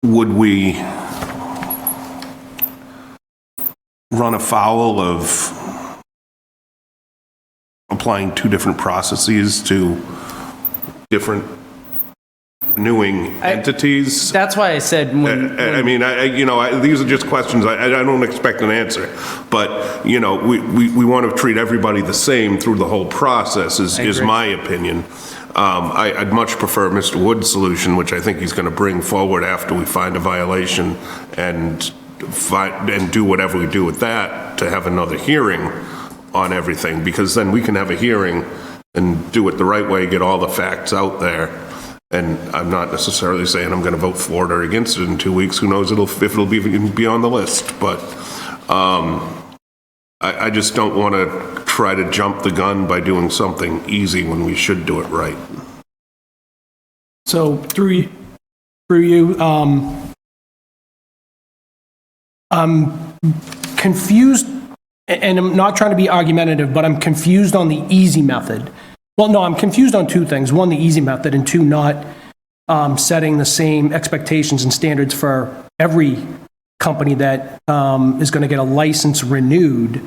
Would we run afoul of applying two different processes to different renewing entities? That's why I said I mean, these are just questions. I don't expect an answer, but we want to treat everybody the same through the whole process. Is my opinion. I'd much prefer Mr. Wood's solution, which I think he's going to bring forward after we find a violation and do whatever we do with that, to have another hearing on everything, because then we can have a hearing and do it the right way, get all the facts out there. And I'm not necessarily saying I'm going to vote for it or against it in 2 weeks. Who knows if it'll even be on the list. But I just don't want to try to jump the gun by doing something easy when we should do it right. So through you, I'm confused, and I'm not trying to be argumentative, but I'm confused on the easy method. Well, no, I'm confused on two things. One, the easy method, and two, not setting the same expectations and standards for every company that is going to get a license renewed.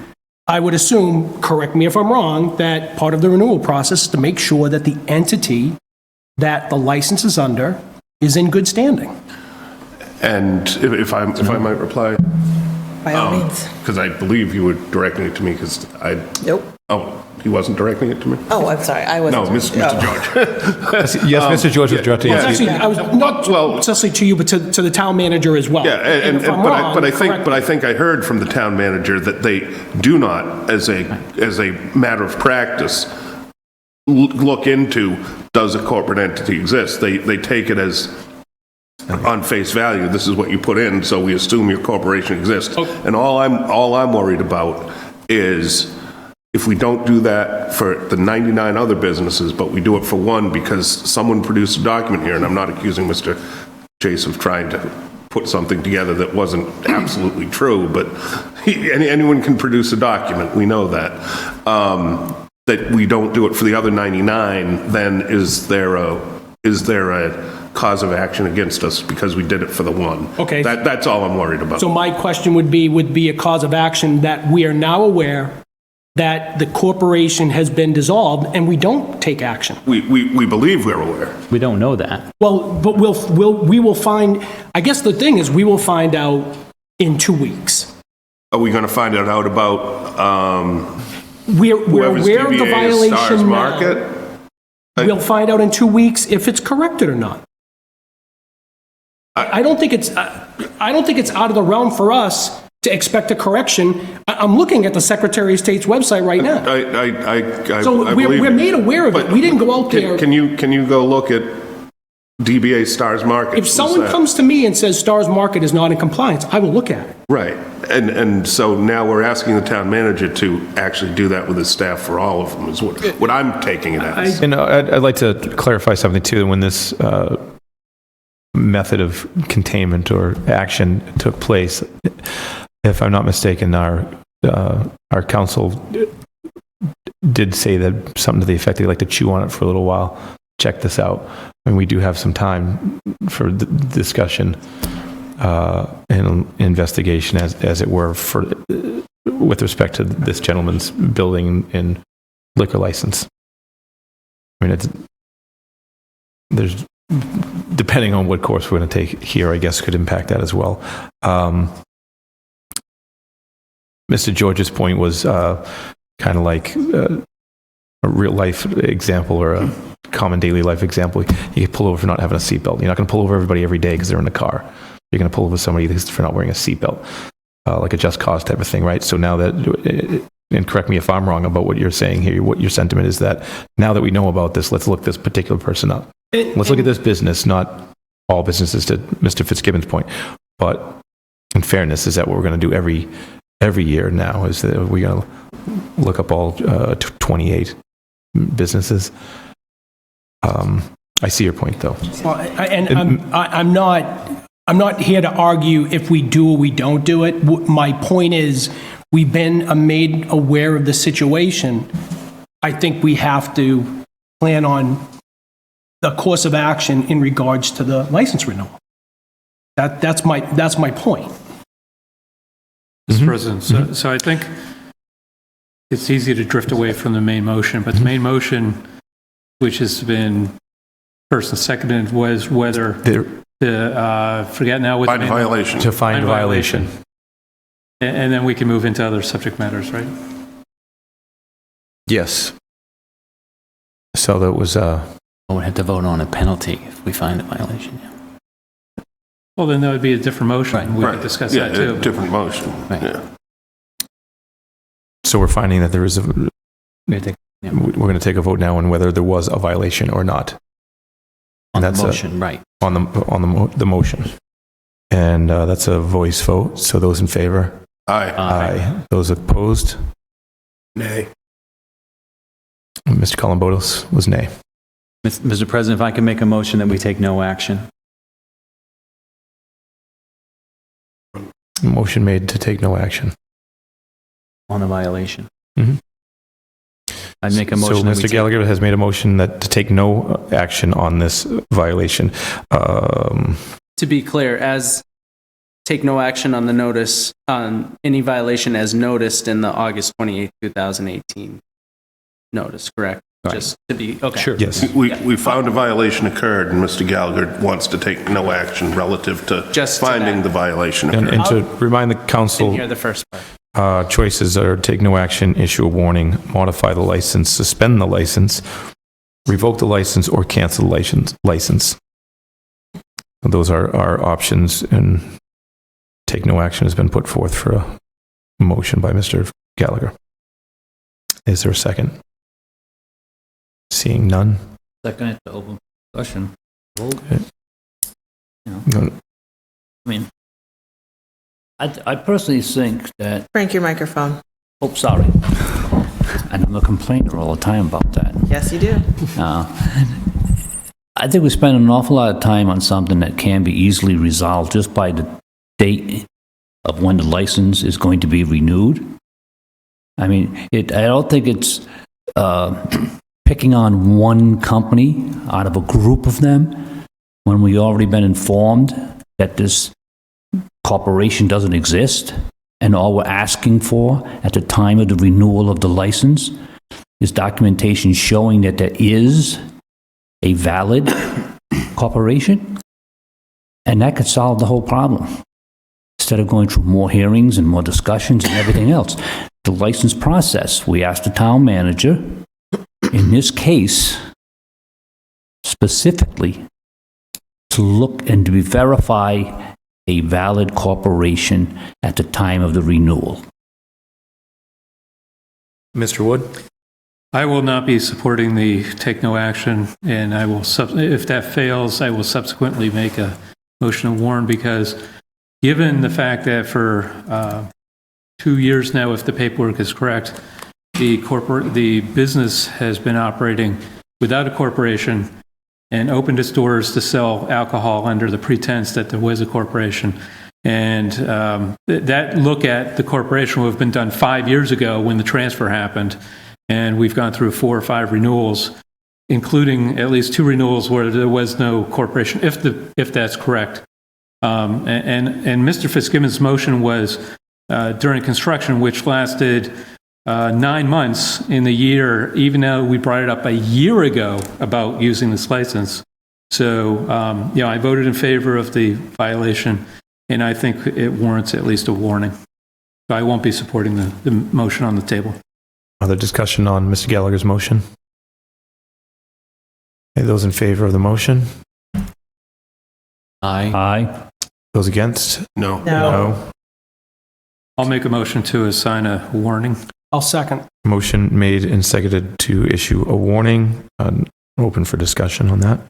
I would assume, correct me if I'm wrong, that part of the renewal process is to make sure that the entity that the license is under is in good standing. And if I might reply, By all means. because I believe you were directing it to me, because Nope. Oh, he wasn't directing it to me? Oh, I'm sorry, I wasn't. No, Mr. George. Yes, Mr. George was directing Well, it to you. actually, I was not necessarily to you, but to the town manager as well. Yeah, if I'm wrong, but correct I think I heard from the town manager that they do not, as a matter of practice, look into, does a corporate entity exist? They take it as on face value, this is what you put in, so we assume your corporation exists. And all I'm worried about is if we don't do that for the 99 other businesses, but we do it for one because someone produced a document here, and I'm not accusing Mr. Chase of trying to put something together that wasn't absolutely true, but anyone can produce a document, we know that. That we don't do it for the other 99, then is there a cause of action against us because we did it for the one. Okay. That's all I'm worried about. So my question would be a cause of action that we are now aware that the corporation has been dissolved and we don't take action. We believe we're aware. We don't know that. Well, but we will find, I guess the thing is, we will find out in 2 weeks. Are we going to find it out about We're whoever's aware of the DBA is Stars violation Market? now. We'll find out in 2 weeks if it's corrected or not. I don't think it's out of the realm for us to expect a correction. I'm looking at the Secretary of State's website right now. So I believe we're you. made aware of it. But We didn't go out there. Can you go look at DBA Stars Market? If someone comes to me and says Stars Market is not in compliance, I will look at it. Right, and so now we're asking the town manager to actually do that with his staff for all of them, is what I'm taking it as. And I'd like to clarify something too. When this method of containment or action took place, if I'm not mistaken, our council did say that something to the effect they'd like to chew on it for a little while, check this out, and we do have some time for discussion and investigation, as it were, for with respect to this gentleman's building and liquor license. I mean, there's, depending on what course we're going to take here, I guess could impact that as well. Mr. George's point was kind of like a real life example or a common daily life example. You can pull over for not having a seatbelt. You're not going to pull over everybody every day because they're in the car. You're going to pull over somebody for not wearing a seatbelt, like a just cause type of thing, right? So now that, and correct me if I'm wrong about what you're saying here, what your sentiment is that now that we know about this, let's look this particular person up. Let's look at this business, not all businesses, to Mr. Fitzgibbon's point. But in fairness, is that what we're going to do every year now? Is that we're going to look up all 28 businesses? I see your point, though. Well, I'm not here to argue if we do or we don't do it. My point is, we've been made aware of the situation. I think we have to plan on the course of action in regards to the license renewal. That's my point. Mr. President, so I think it's easy to drift away from the main motion, but the main motion, which has been first and seconded, was whether forget now what Find violation. To find violation. And then we can move into other subject matters, right? Yes. So that was... We'll have to vote on a penalty if we find a violation. Yeah. Well, then that would be a different motion. We could discuss that too. Yeah, different motion. Right. Yeah. So we're finding that there is We're going to take a vote now on whether there was a violation or not. on the That's motion, right. On the motion. And that's a voice vote. So those in favor? Aye. Aye. Those opposed? Nay. Mr. Columbotus was nay. Mr. President, if I can make a motion that we take no action. Motion made to take no action. On the violation. Mhm. I'd make a motion. So that we Mr. Gallagher has made a motion that to take no action on this violation. To be clear, as take no action on the notice, on any violation as noticed in the August 28, 2018 notice, correct? Right. Just to be, okay. Sure. Yes. We found a violation occurred, and Mr. Gallagher wants to take no action relative to Just to finding that. the violation And, occurred. and to remind the council, Didn't hear the first part. choices are take no action, issue a warning, modify the license, suspend the license, revoke the license, or cancel the license. Those are our options, and take no action has been put forth for a motion by Mr. Gallagher. Is there a second? Seeing none. Second it to open discussion. Vote. Okay. I mean, I personally think that, Frank, your microphone. oh, sorry. And I'm a complainer all the time about that. Yes, you do. I think we spend an awful lot of time on something that can be easily resolved just by the date of when the license is going to be renewed. I mean, I don't think it's picking on one company out of a group of them. when we already been informed that this corporation doesn't exist, and all we're asking for at the time of the renewal of the license is documentation showing that there is a valid corporation, and that could solve the whole problem. Instead of going through more hearings and more discussions and everything else. The license process, we asked the town manager, in this case, specifically, to look and to verify a valid corporation at the time of the renewal. Mr. Wood? I will not be supporting the take no action, and I will, if that fails, I will subsequently make a motion to warn, because given the fact that for 2 years now, if the paperwork is correct, the business has been operating without a corporation and opened its doors to sell alcohol under the pretense that there was a corporation. And that look at the corporation would have been done 5 years ago when the transfer happened. And we've gone through 4 or 5 renewals, including at least 2 renewals where there was no corporation, if that's correct. And Mr. Fitzgibbon's motion was during construction, which lasted 9 months in the year, even though we brought it up a year ago about using this license. So, I voted in favor of the violation, and I think it warrants at least a warning. So I won't be supporting the motion on the table. Other discussion on Mr. Gallagher's motion? Okay, those in favor of the motion? Aye. Aye. Those against? No. No. I'll make a motion to assign a warning. I'll second. Motion made and seconded to issue a warning. Open for discussion on that.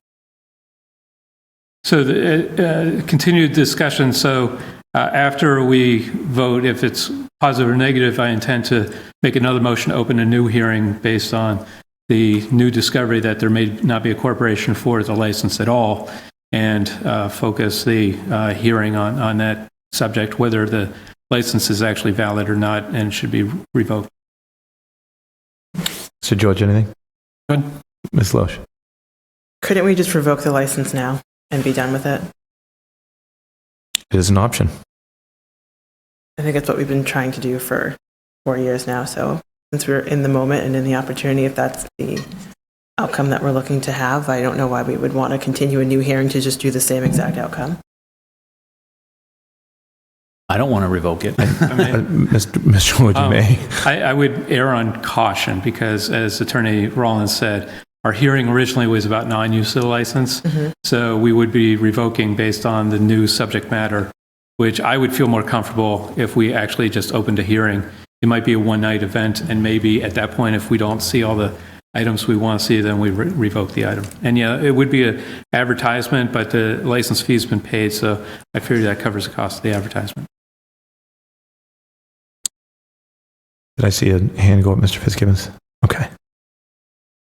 So the continued discussion. So after we vote, if it's positive or negative, I intend to make another motion to open a new hearing based on the new discovery that there may not be a corporation for the license at all, and focus the hearing on that subject, whether the license is actually valid or not and should be revoked. Mr. George, anything? Good. Ms. Loesch? Couldn't we just revoke the license now and be done with it? It is an option. I think that's what we've been trying to do for 4 years now. So since we're in the moment and in the opportunity, if that's the outcome that we're looking to have, I don't know why we would want to continue a new hearing to just do the same exact outcome. I don't want to revoke it. Mr. Wood, you may. I would err on caution because, as Attorney Rollins said, our hearing originally was about non-use of the license. So we would be revoking based on the new subject matter, which I would feel more comfortable if we actually just opened a hearing. It might be a one-night event, and maybe at that point, if we don't see all the items we want to see, then we revoke the item. And yeah, it would be an advertisement, but the license fee's been paid, so I figure that covers the cost of the advertisement. Did I see a hand go up, Mr. Fitzgibbons? Okay.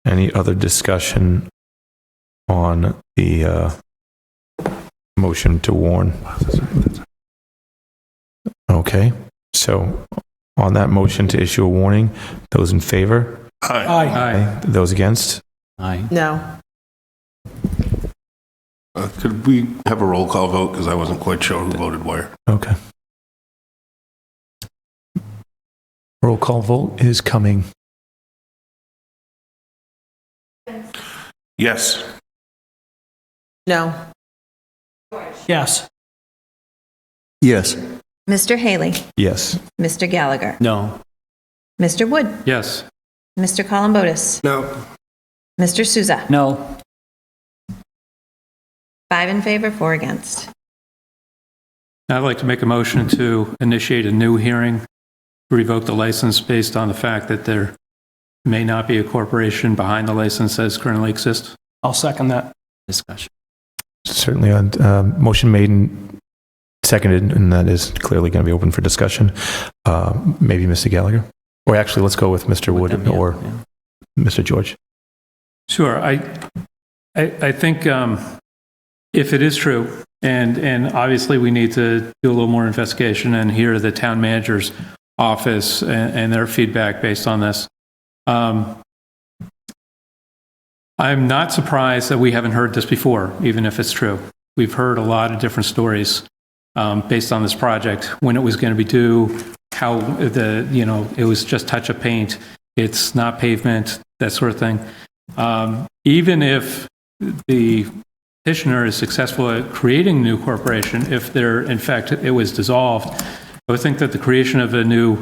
Any other discussion on the motion to warn? Okay. So on that motion to issue a warning, those in favor? Aye. Aye. Those against? Aye. No. Could we have a roll call vote? Because I wasn't quite sure who voted where. Okay. Roll call vote is coming. Yes. No. Yes. Yes. Mr. Haley, Yes. Mr. Gallagher, No. Mr. Wood, Yes. Mr. Columbotus, No. Mr. Souza. No. 5 in favor, 4 against. I'd like to make a motion to initiate a new hearing, to revoke the license based on the fact that there may not be a corporation behind the license as currently exists. I'll second that. Discussion. Certainly, motion made and seconded, and that is clearly going to be open for discussion. Maybe Mr. Gallagher? Or actually, let's go with Mr. Wood or Mr. George. Sure. I think if it is true, and obviously we need to do a little more investigation and hear the town manager's office and their feedback based on this. I'm not surprised that we haven't heard this before, even if it's true. We've heard a lot of different stories based on this project, when it was going to be due, how it was just touch of paint, it's not pavement, that sort of thing. Even if the petitioner is successful at creating a new corporation, if there, in fact, it was dissolved, I would think that the creation of a new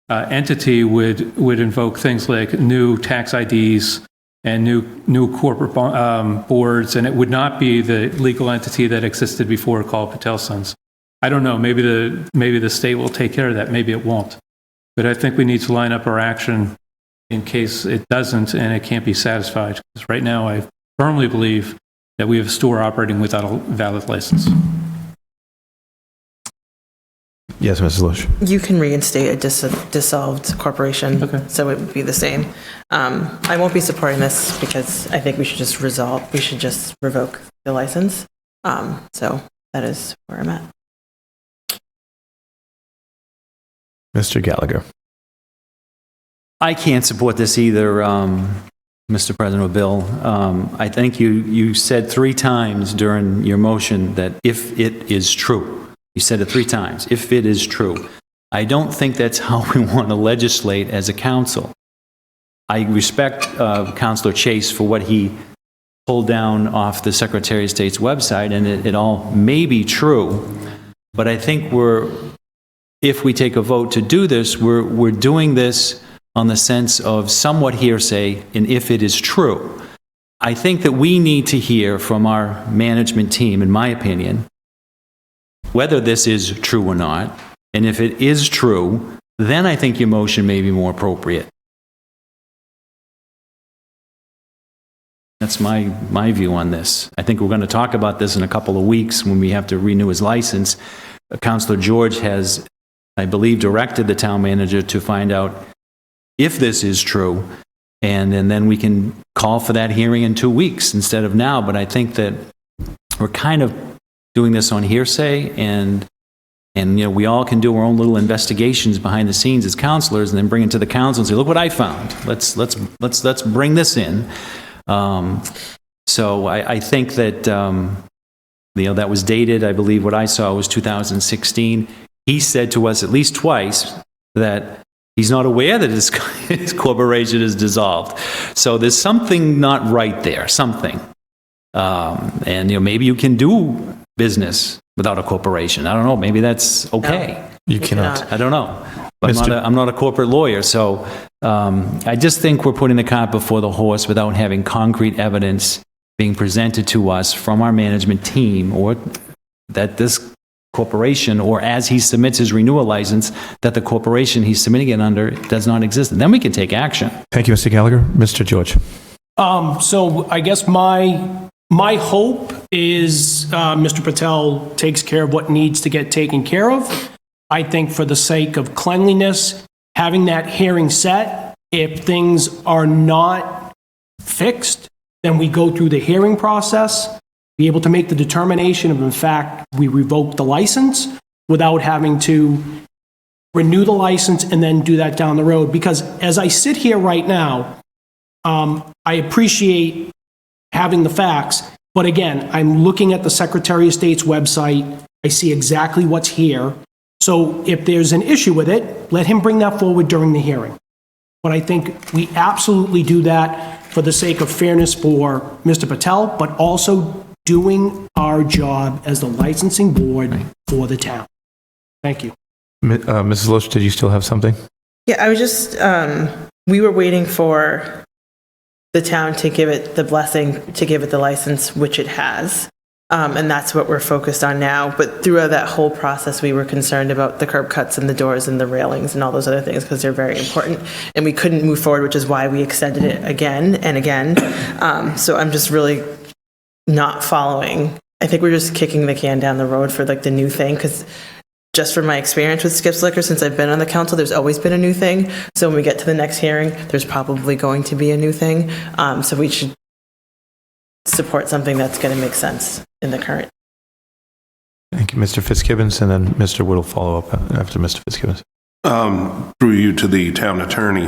entity would invoke things like new tax IDs and new corporate boards, and it would not be the legal entity that existed before called Patel Sons. I don't know. Maybe the state will take care of that. Maybe it won't. But I think we need to line up our action in case it doesn't and it can't be satisfied. Because right now, I firmly believe that we have a store operating without a valid license. Yes, Mrs. Lush. You can reinstate a dissolved corporation, so it would be the same. I won't be supporting this because I think we should just revoke the license. So that is where I'm at. Mr. Gallagher. I can't support this either, Mr. President or Bill. I think you said 3 times during your motion that if it is true. You said it 3 times, if it is true. I don't think that's how we want to legislate as a council. I respect Councilor Chase for what he pulled down off the Secretary of State's website, and it all may be true, but I think if we take a vote to do this, we're doing this on the sense of somewhat hearsay, and if it is true. I think that we need to hear from our management team, in my opinion, whether this is true or not, and if it is true, then I think your motion may be more appropriate. That's my view on this. I think we're going to talk about this in a couple of weeks when we have to renew his license. Councilor George has, I believe, directed the town manager to find out if this is true, and then we can call for that hearing in 2 weeks instead of now. But I think that we're kind of doing this on hearsay, and we all can do our own little investigations behind the scenes as counselors, and then bring it to the council and say, look what I found. Let's bring this in. So I think that that was dated. I believe what I saw was 2016. He said to us at least twice that he's not aware that his corporation is dissolved. So there's something not right there. Something. And maybe you can do business without a corporation. I don't know. Maybe that's okay. No, you cannot. I don't know. But I'm not a corporate lawyer, so I just think we're putting the cart before the horse without having concrete evidence being presented to us from our management team, or that this corporation, or as he submits his renewal license, that the corporation he's submitting it under does not exist. And then we can take action. Thank you, Mr. Gallagher. Mr. George. So I guess my hope is Mr. Patel takes care of what needs to get taken care of. I think for the sake of cleanliness, having that hearing set, if things are not fixed, then we go through the hearing process, be able to make the determination of, in fact, we revoke the license without having to renew the license and then do that down the road. Because as I sit here right now, I appreciate having the facts, but again, I'm looking at the Secretary of State's website. I see exactly what's here. So if there's an issue with it, let him bring that forward during the hearing. But I think we absolutely do that for the sake of fairness for Mr. Patel, but also doing our job as the licensing board for the town. Thank you. Mrs. Loesch, did you still have something? Yeah, I was just, we were waiting for the town to give it the blessing, to give it the license, which it has. And that's what we're focused on now. But throughout that whole process, we were concerned about the curb cuts and the doors and the railings and all those other things because they're very important. And we couldn't move forward, which is why we extended it again and again. So I'm just really not following. I think we're just kicking the can down the road for like the new thing, because just from my experience with Skip's Liquor, since I've been on the council, there's always been a new thing. So when we get to the next hearing, there's probably going to be a new thing. So we should support something that's going to make sense in the current. Thank you, Mr. Fitzgibbons, and then Mr. Wood will follow up after Mr. Fitzgibbons. Through you to the town attorney.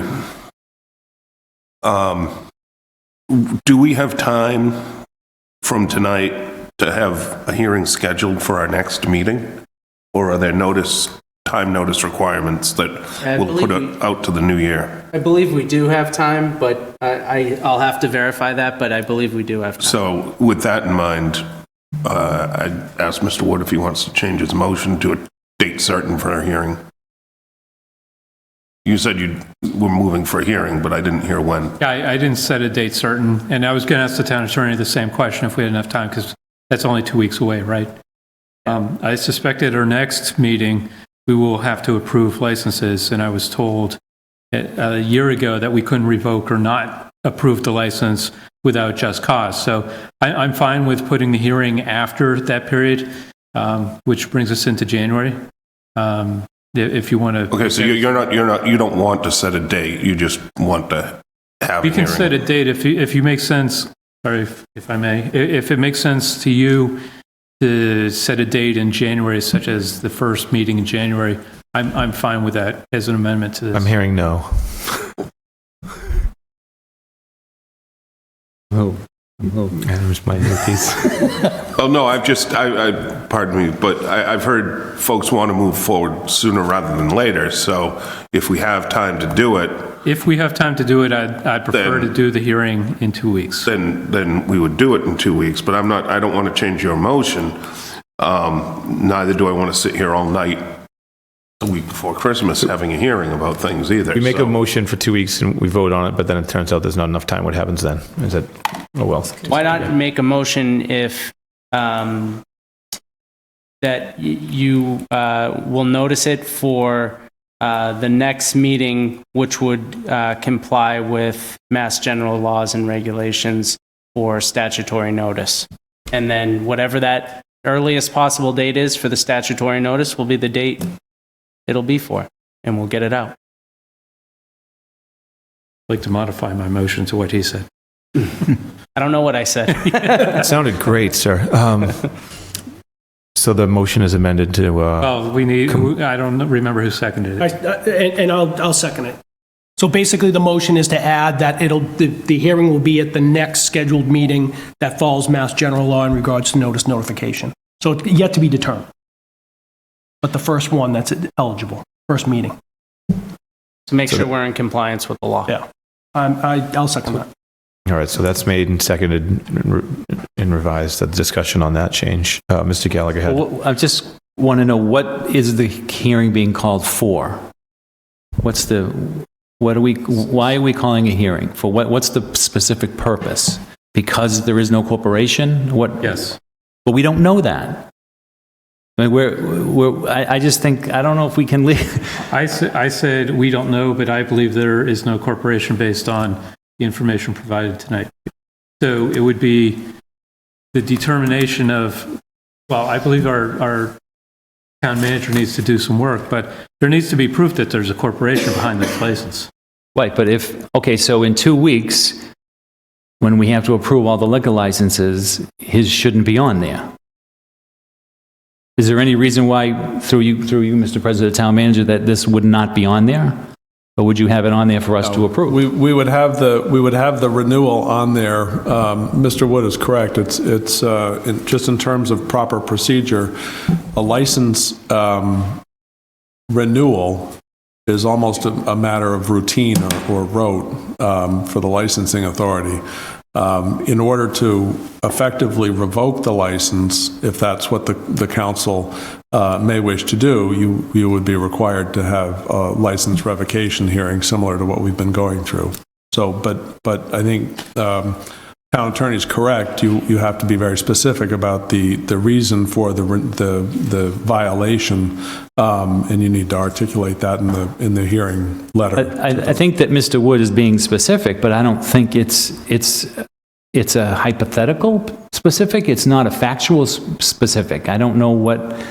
do we have time from tonight to have a hearing scheduled for our next meeting? Or are there time notice requirements that will put it out to the new year? I believe we do have time, but I'll have to verify that, but I believe we do have time. So with that in mind, I'd ask Mr. Wood if he wants to change his motion to a date certain for our hearing. You said you were moving for a hearing, but I didn't hear when. Yeah, I didn't set a date certain, and I was going to ask the town attorney the same question if we had enough time, because that's only 2 weeks away, right? I suspect at our next meeting, we will have to approve licenses, and I was told a year ago that we couldn't revoke or not approve the license without just cause. So I'm fine with putting the hearing after that period, which brings us into January. If you want to. Okay, so you don't want to set a date. You just want to have. We can set a date if you make sense. Sorry, if I may, if it makes sense to you to set a date in January, such as the first meeting in January, I'm fine with that as an amendment to this. I'm hearing no. And there's my earpiece. Oh, no, pardon me, but I've heard folks want to move forward sooner rather than later. So if we have time to do it. If we have time to do it, I'd prefer to do the hearing in 2 weeks. Then we would do it in 2 weeks, but I don't want to change your motion. Neither do I want to sit here all night the week before Christmas having a hearing about things either. We make a motion for 2 weeks and we vote on it, but then it turns out there's not enough time. What happens then? Is it, oh well. Why not make a motion if that you will notice it for the next meeting, which would comply with Mass General laws and regulations for statutory notice. And then whatever that earliest possible date is for the statutory notice will be the date it'll be for, and we'll get it out. I'd like to modify my motion to what he said. I don't know what I said. It sounded great, sir. So the motion is amended to... Well, I don't remember who seconded it. And I'll second it. So basically, the motion is to add that the hearing will be at the next scheduled meeting that follows Mass General Law in regards to notice notification. So it's yet to be determined. But the first one that's eligible, first meeting. To make sure we're in compliance with the law. Yeah. I'll second that. All right, so that's made and seconded and revised. The discussion on that change. Mr. Gallagher had... Well, I just want to know, what is the hearing being called for? Why are we calling a hearing? For what's the specific purpose? Because there is no corporation? Yes. But we don't know that. I mean, I just think, I don't know if we can leave. I said we don't know, but I believe there is no corporation based on the information provided tonight. So it would be the determination of, well, I believe our town manager needs to do some work, but there needs to be proof that there's a corporation behind this license. Right, but so in 2 weeks, when we have to approve all the liquor licenses, his shouldn't be on there. Is there any reason why, through you, Mr. President, Town Manager, that this would not be on there? Or would you have it on there for us to approve? We would have the renewal on there. Mr. Wood is correct. It's just in terms of proper procedure, a license renewal is almost a matter of routine or rote for the licensing authority. In order to effectively revoke the license, if that's what the council may wish to do, you would be required to have a license revocation hearing similar to what we've been going through. So, but I think town attorney is correct. You have to be very specific about the reason for the violation, and you need to articulate that in the hearing letter. I think that Mr. Wood is being specific, but I don't think it's a hypothetical specific. It's not a factual specific. I don't know what...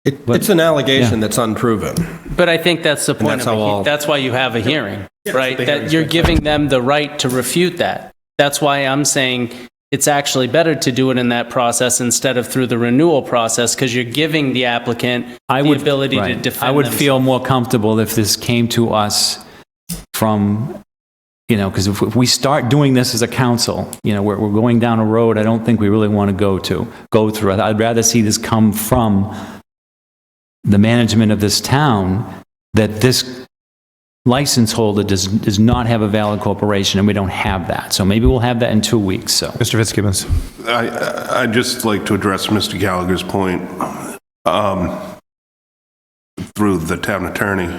It's an allegation that's unproven. But I think that's the point that's why you have a hearing, right? That you're giving them the right to refute that. That's why I'm saying it's actually better to do it in that process instead of through the renewal process, because you're giving the applicant the ability to defend I would themselves. feel more comfortable if this came to us from because if we start doing this as a council, we're going down a road I don't think we really want to go through. I'd rather see this come from the management of this town, that this license holder does not have a valid corporation, and we don't have that. So maybe we'll have that in 2 weeks, so. Mr. Fitzgibbons. I'd just like to address Mr. Gallagher's point through the town attorney.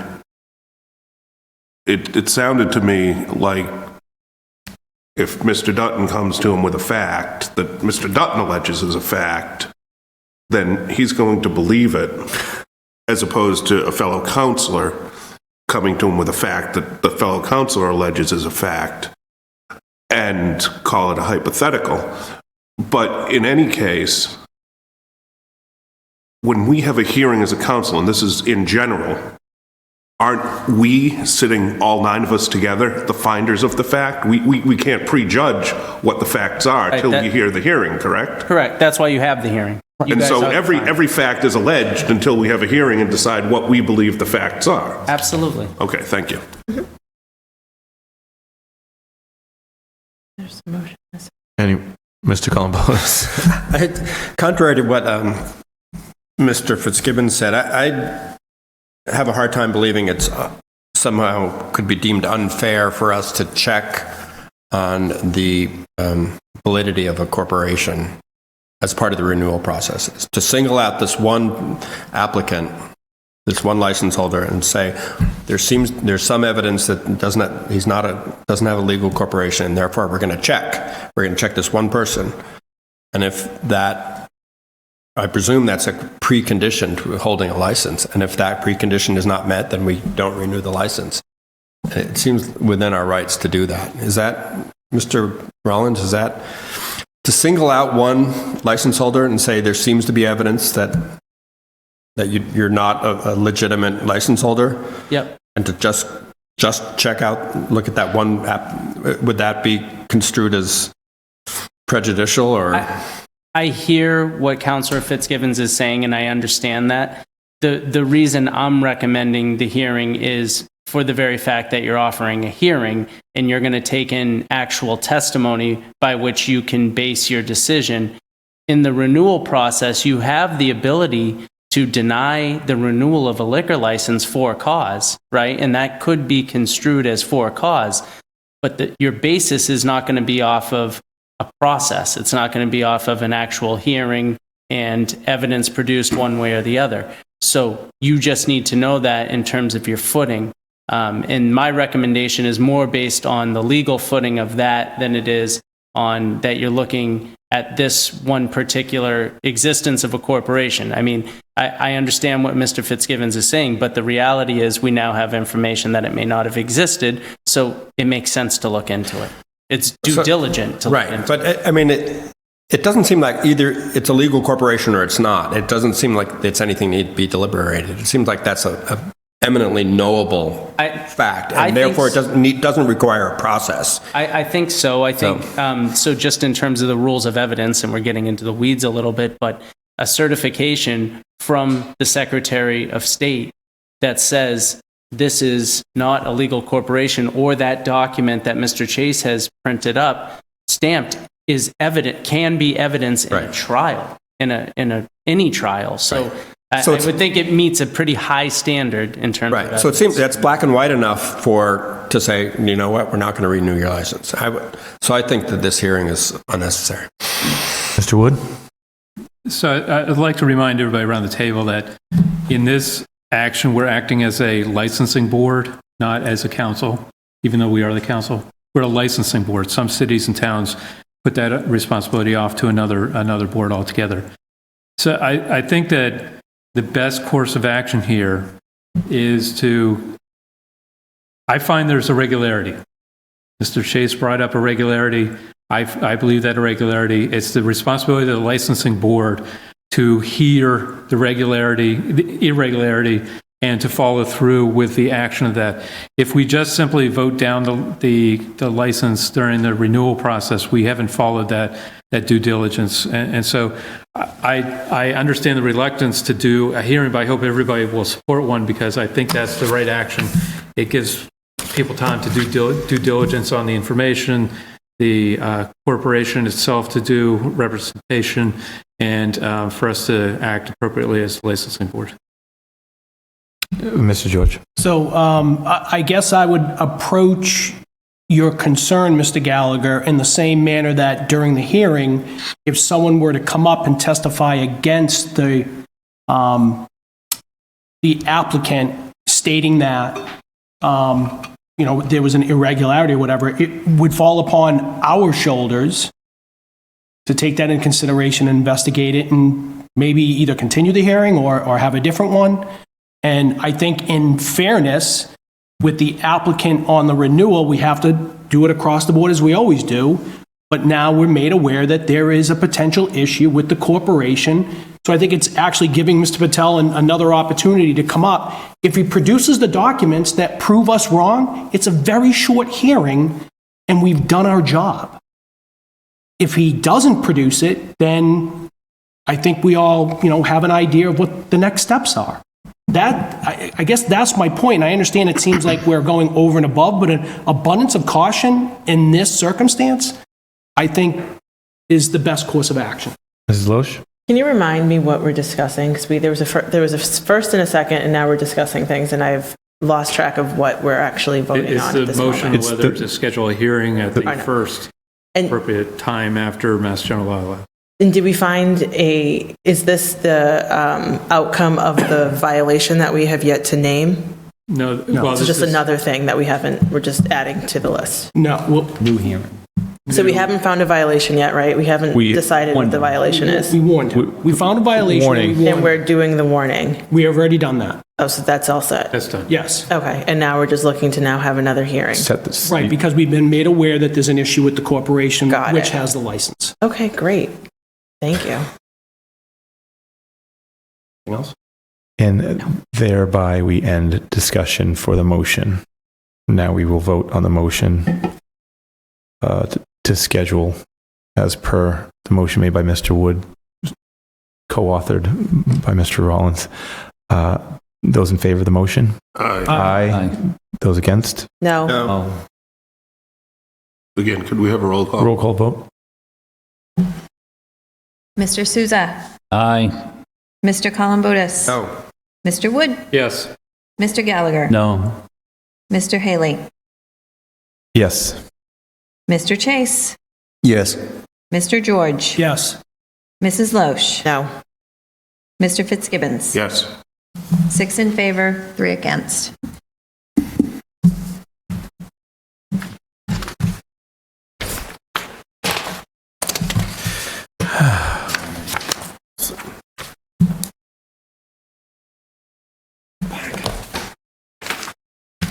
It sounded to me like if Mr. Dutton comes to him with a fact that Mr. Dutton alleges is a fact, then he's going to believe it, as opposed to a fellow counselor coming to him with a fact that the fellow counselor alleges is a fact and call it a hypothetical. But in any case, when we have a hearing as a council, and this is in general, aren't we sitting, all 9 of us together, the finders of the fact? We can't prejudge what the facts are until you hear the hearing, correct? Correct. That's why you have the hearing. And so every fact is alleged until we have a hearing and decide what we believe the facts are. Absolutely. Okay, thank you. There's a motion. Mr. Columbotus. Contrary to what Mr. Fitzgibbons said, I have a hard time believing it's somehow could be deemed unfair for us to check on the validity of a corporation as part of the renewal process. To single out this one applicant, this one license holder, and say there's some evidence that doesn't have a legal corporation, and therefore we're going to check. We're going to check this one person, and if that, I presume that's a precondition to holding a license, and if that precondition is not met, then we don't renew the license. It seems within our rights to do that. Is that, Mr. Rollins, is that to single out one license holder and say there seems to be evidence that you're not a legitimate license holder? Yep. And to just check out, look at that one app, would that be construed as prejudicial, or? I hear what Councilor Fitzgibbons is saying, and I understand that. The reason I'm recommending the hearing is for the very fact that you're offering a hearing and you're going to take in actual testimony by which you can base your decision. In the renewal process, you have the ability to deny the renewal of a liquor license for cause, right? And that could be construed as for cause, but your basis is not going to be off of a process. It's not going to be off of an actual hearing and evidence produced one way or the other. So you just need to know that in terms of your footing. And my recommendation is more based on the legal footing of that than it is on that you're looking at this one particular existence of a corporation. I mean, I understand what Mr. Fitzgibbons is saying, but the reality is we now have information that it may not have existed, so it makes sense to look into it. It's due diligent to look into it. But I mean, it doesn't seem like either it's a legal corporation or it's not. It doesn't seem like it's anything need to be deliberated. It seems like that's a eminently knowable fact, and therefore it doesn't require a process. I think so. I think so. Just in terms of the rules of evidence, and we're getting into the weeds a little bit, but a certification from the Secretary of State that says this is not a legal corporation, or that document that Mr. Chase has printed up, stamped, is evident, can be evidence in a trial, in any trial. So. I would think it meets a pretty high standard in terms of evidence. So it seems that's black and white enough to say, you know what, we're not going to renew your license. So I think that this hearing is unnecessary. Mr. Wood? So I'd like to remind everybody around the table that in this action, we're acting as a licensing board, not as a council, even though we are the council. We're a licensing board. Some cities and towns put that responsibility off to another board altogether. So I think that the best course of action here is I find there's a regularity. Mr. Chase brought up a regularity. I believe that irregularity, it's the responsibility of the licensing board to hear the irregularity, and to follow through with the action of that. If we just simply vote down the license during the renewal process, we haven't followed that due diligence. And so I understand the reluctance to do a hearing, but I hope everybody will support one, because I think that's the right action. It gives people time to do due diligence on the information, the corporation itself to do representation, and for us to act appropriately as the licensing board. Mr. George. So I guess I would approach your concern, Mr. Gallagher, in the same manner that during the hearing, if someone were to come up and testify against the applicant stating that, there was an irregularity or whatever, it would fall upon our shoulders to take that in consideration and investigate it and maybe either continue the hearing or have a different one. And I think in fairness, with the applicant on the renewal, we have to do it across the board as we always do. But now we're made aware that there is a potential issue with the corporation. So I think it's actually giving Mr. Patel another opportunity to come up. If he produces the documents that prove us wrong, it's a very short hearing and we've done our job. If he doesn't produce it, then I think we all, have an idea of what the next steps are. I guess that's my point. I understand it seems like we're going over and above, but an abundance of caution in this circumstance, I think, is the best course of action. Mrs. Loesch? Can you remind me what we're discussing? Because there was a first and a second, and now we're discussing things, and I've lost track of what we're actually voting on at It's this the motion moment. whether to schedule a hearing at the I know. first appropriate time after Mass General Law. And did we find is this the outcome of the violation that we have yet to name? No, Well, it's just another thing that we're just adding to the list. No, New hearing. So we haven't found a violation yet, right? We haven't decided what the violation is. we warned him. We found a violation. Warning. And we And warned we're doing the warning. him. We have already done that. Oh, so that's all set? That's done. Yes. Okay, and now we're just looking to now have another hearing. Set this. Right, because we've been made aware that there's an issue with the corporation, Got which it. has the license. Okay, great. Thank you. Anything else? And thereby we end discussion for the motion. Now we will vote on the motion to schedule as per the motion made by Mr. Wood, co-authored by Mr. Rollins. Those in favor of the motion? Aye. Aye. Those against? No. No. Again, could we have a roll call? Roll call vote. Mr. Souza. Aye. Mr. Columbotus. No. Mr. Wood. Yes. Mr. Gallagher. No. Mr. Haley. Yes. Mr. Chase. Yes. Mr. George. Yes. Mrs. Loesch. No. Mr. Fitzgibbons. Yes. 6 in favor, 3 against.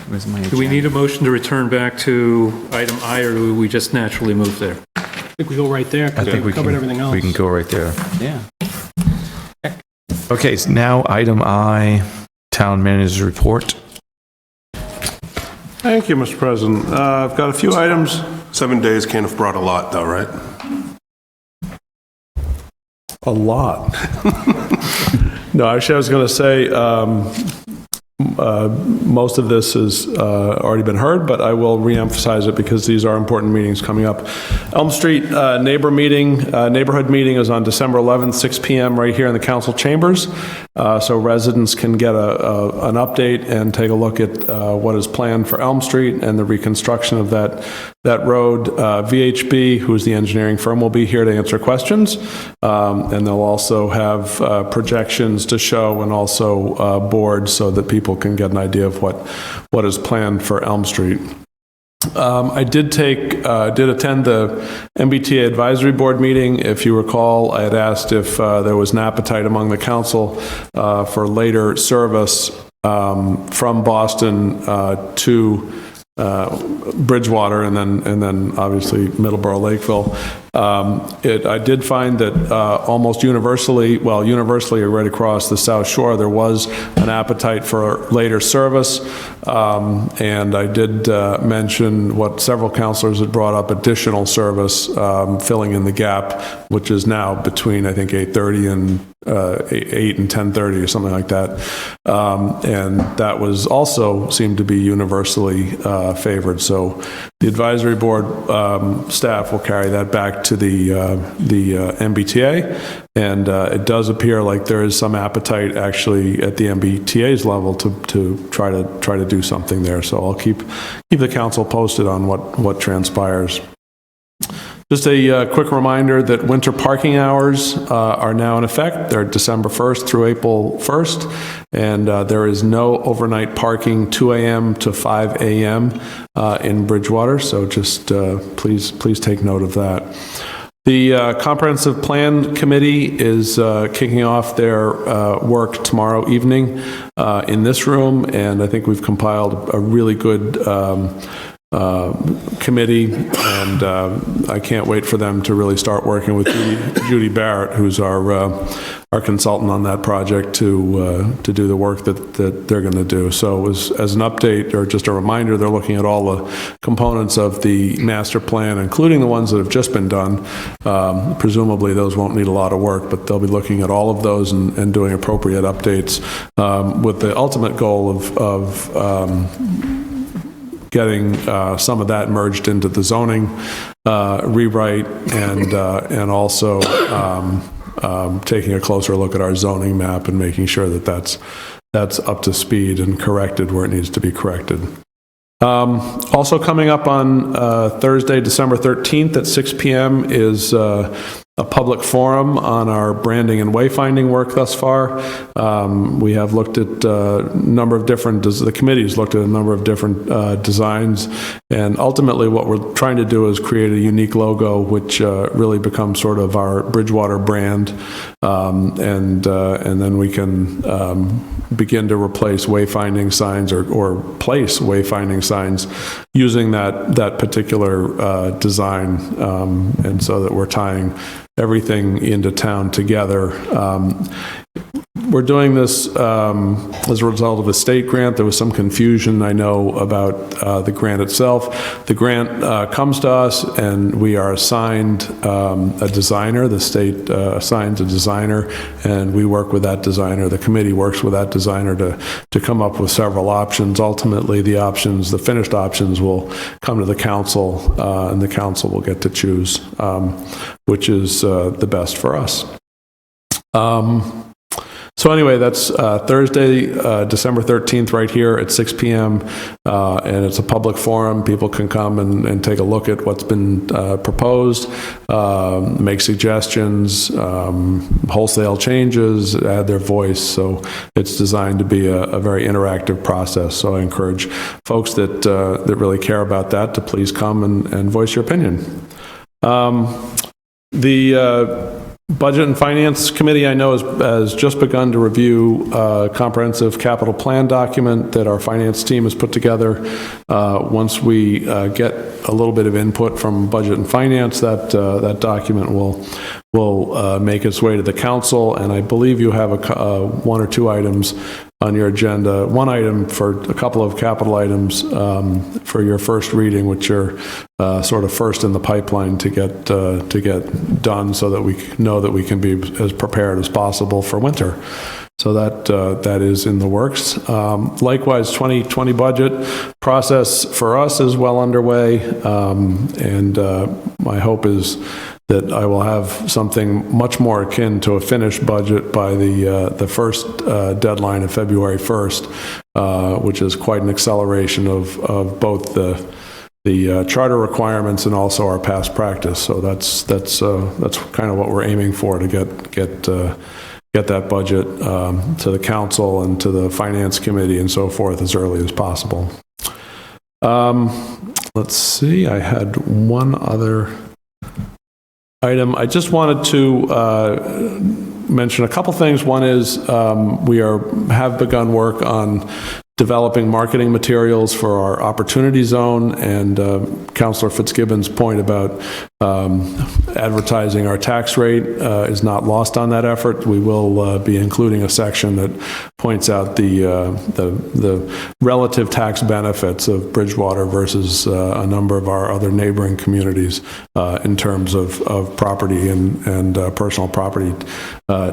Where's my Do we need a motion to return back to item I, or do we just naturally move there? I think we go right there. I think we covered everything else. can go right there. Yeah. Okay, so now item I, Town Manager's Report. Thank you, Mr. President. I've got a few items. 7 days can't have brought a lot, though, right? A lot. No, actually, I was going to say, most of this has already been heard, but I will reemphasize it because these are important meetings coming up. Elm Street neighborhood meeting is on December 11th, 6 p.m. right here in the council chambers. So residents can get an update and take a look at what is planned for Elm Street and the reconstruction of that road. VHB, who is the engineering firm, will be here to answer questions. And they'll also have projections to show and also boards so that people can get an idea of what is planned for Elm Street. I did attend the MBTA Advisory Board meeting. If you recall, I had asked if there was an appetite among the council for later service from Boston to Bridgewater and then obviously Middleborough, Lakeville. I did find that almost universally right across the South Shore, there was an appetite for later service. And I did mention what several councilors had brought up, additional service, filling in the gap, which is now between, I think, 8:30 and 8 and 10:30 or something like that. And that was also seemed to be universally favored. So the advisory board staff will carry that back to the MBTA. And it does appear like there is some appetite actually at the MBTA's level to try to do something there. So I'll keep the council posted on what transpires. Just a quick reminder that winter parking hours are now in effect. They're December 1st through April 1st, and there is no overnight parking 2 a.m. to 5 a.m. In Bridgewater, so just please take note of that. The Comprehensive Plan Committee is kicking off their work tomorrow evening in this room, and I think we've compiled a really good committee, and I can't wait for them to really start working with Judy Barrett, who's our consultant on that project, to do the work that they're going to do. So as an update or just a reminder, they're looking at all the components of the master plan, including the ones that have just been done. Presumably those won't need a lot of work, but they'll be looking at all of those and doing appropriate updates with the ultimate goal of getting some of that merged into the zoning rewrite, and also taking a closer look at our zoning map and making sure that that's up to speed and corrected where it needs to be corrected. Also coming up on Thursday, December 13th at 6 p.m. is a public forum on our branding and wayfinding work thus far. We have looked at a number of different, the committee's looked at a number of different designs, and ultimately what we're trying to do is create a unique logo which really becomes sort of our Bridgewater brand, and then we can begin to replace wayfinding signs or place wayfinding signs using that particular design, and so that we're tying everything into town together. We're doing this as a result of a state grant. There was some confusion, I know, about the grant itself. The grant comes to us, and we are assigned a designer. The state assigns a designer, and we work with that designer. The committee works with that designer to come up with several options. Ultimately, the finished options will come to the council, and the council will get to choose which is the best for us. So anyway, that's Thursday, December 13th, right here at 6 p.m., and it's a public forum. People can come and take a look at what's been proposed, make suggestions, wholesale changes, add their voice. So it's designed to be a very interactive process. So I encourage folks that really care about that to please come and voice your opinion. The Budget and Finance Committee, I know, has just begun to review a comprehensive capital plan document that our finance team has put together. Once we get a little bit of input from Budget and Finance, that document will make its way to the council, and I believe you have one or two items on your agenda. One item for a couple of capital items for your first reading, which are sort of first in the pipeline to get done, so that we know that we can be as prepared as possible for winter. So that is in the works. Likewise, 2020 budget process for us is well underway, and my hope is that I will have something much more akin to a finished budget by the first deadline of February 1st, which is quite an acceleration of both the charter requirements and also our past practice. So that's kind of what we're aiming for, to get that budget to the council and to the finance committee and so forth as early as possible. Let's see, I had one other item. I just wanted to mention a couple things. One is we have begun work on developing marketing materials for our opportunity zone, and Councilor Fitzgibbon's point about advertising our tax rate is not lost on that effort. We will be including a section that points out the relative tax benefits of Bridgewater versus a number of our other neighboring communities in terms of property and personal property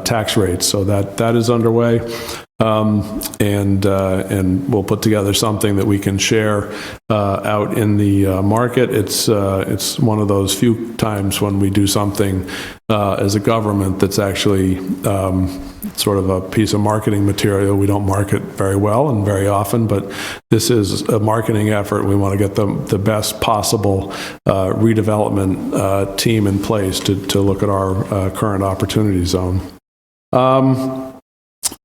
tax rates. So that is underway. And we'll put together something that we can share out in the market. It's one of those few times when we do something as a government that's actually sort of a piece of marketing material. We don't market very well and very often, but this is a marketing effort. We want to get the best possible redevelopment team in place to look at our current opportunity zone.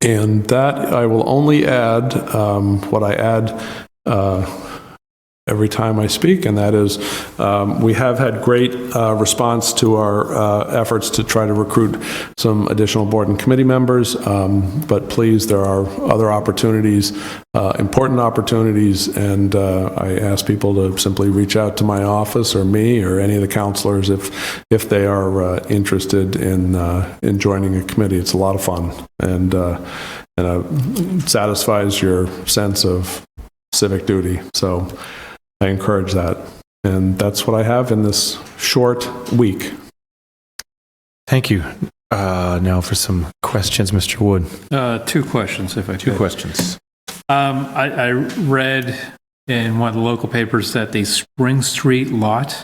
And that I will only add what I add every time I speak, and that is we have had great response to our efforts to try to recruit some additional board and committee members, but please, there are other opportunities, important opportunities, and I ask people to simply reach out to my office or me or any of the counselors if they are interested in joining a committee. It's a lot of fun, and it satisfies your sense of civic duty. So I encourage that. And that's what I have in this short week. Thank you. Now for some questions, Mr. Wood. 2 questions, if I could. 2 questions. I read in one of the local papers that the Spring Street lot,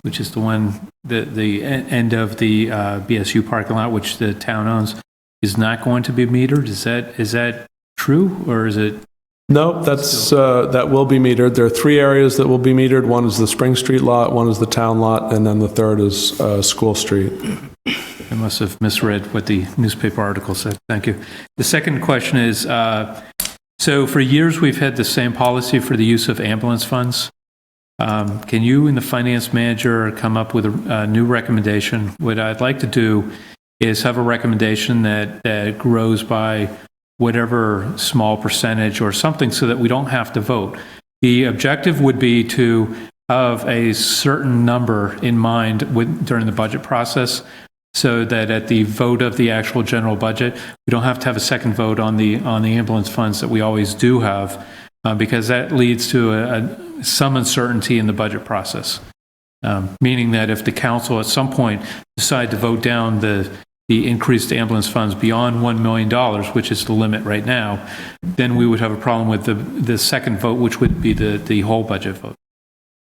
which is the one, the end of the BSU parking lot, which the town owns, is not going to be metered. Is that true, or is it? No, that will be metered. There are 3 areas that will be metered. One is the Spring Street lot, one is the town lot, and then the third is School Street. I must have misread what the newspaper article said. Thank you. The second question is, so for years we've had the same policy for the use of ambulance funds. Can you and the finance manager come up with a new recommendation? What I'd like to do is have a recommendation that grows by whatever small percentage or something so that we don't have to vote. The objective would be to have a certain number in mind during the budget process so that at the vote of the actual general budget, we don't have to have a second vote on the ambulance funds that we always do have, because that leads to some uncertainty in the budget process. Meaning that if the council at some point decide to vote down the increased ambulance funds beyond $1 million, which is the limit right now, then we would have a problem with the second vote, which would be the whole budget vote.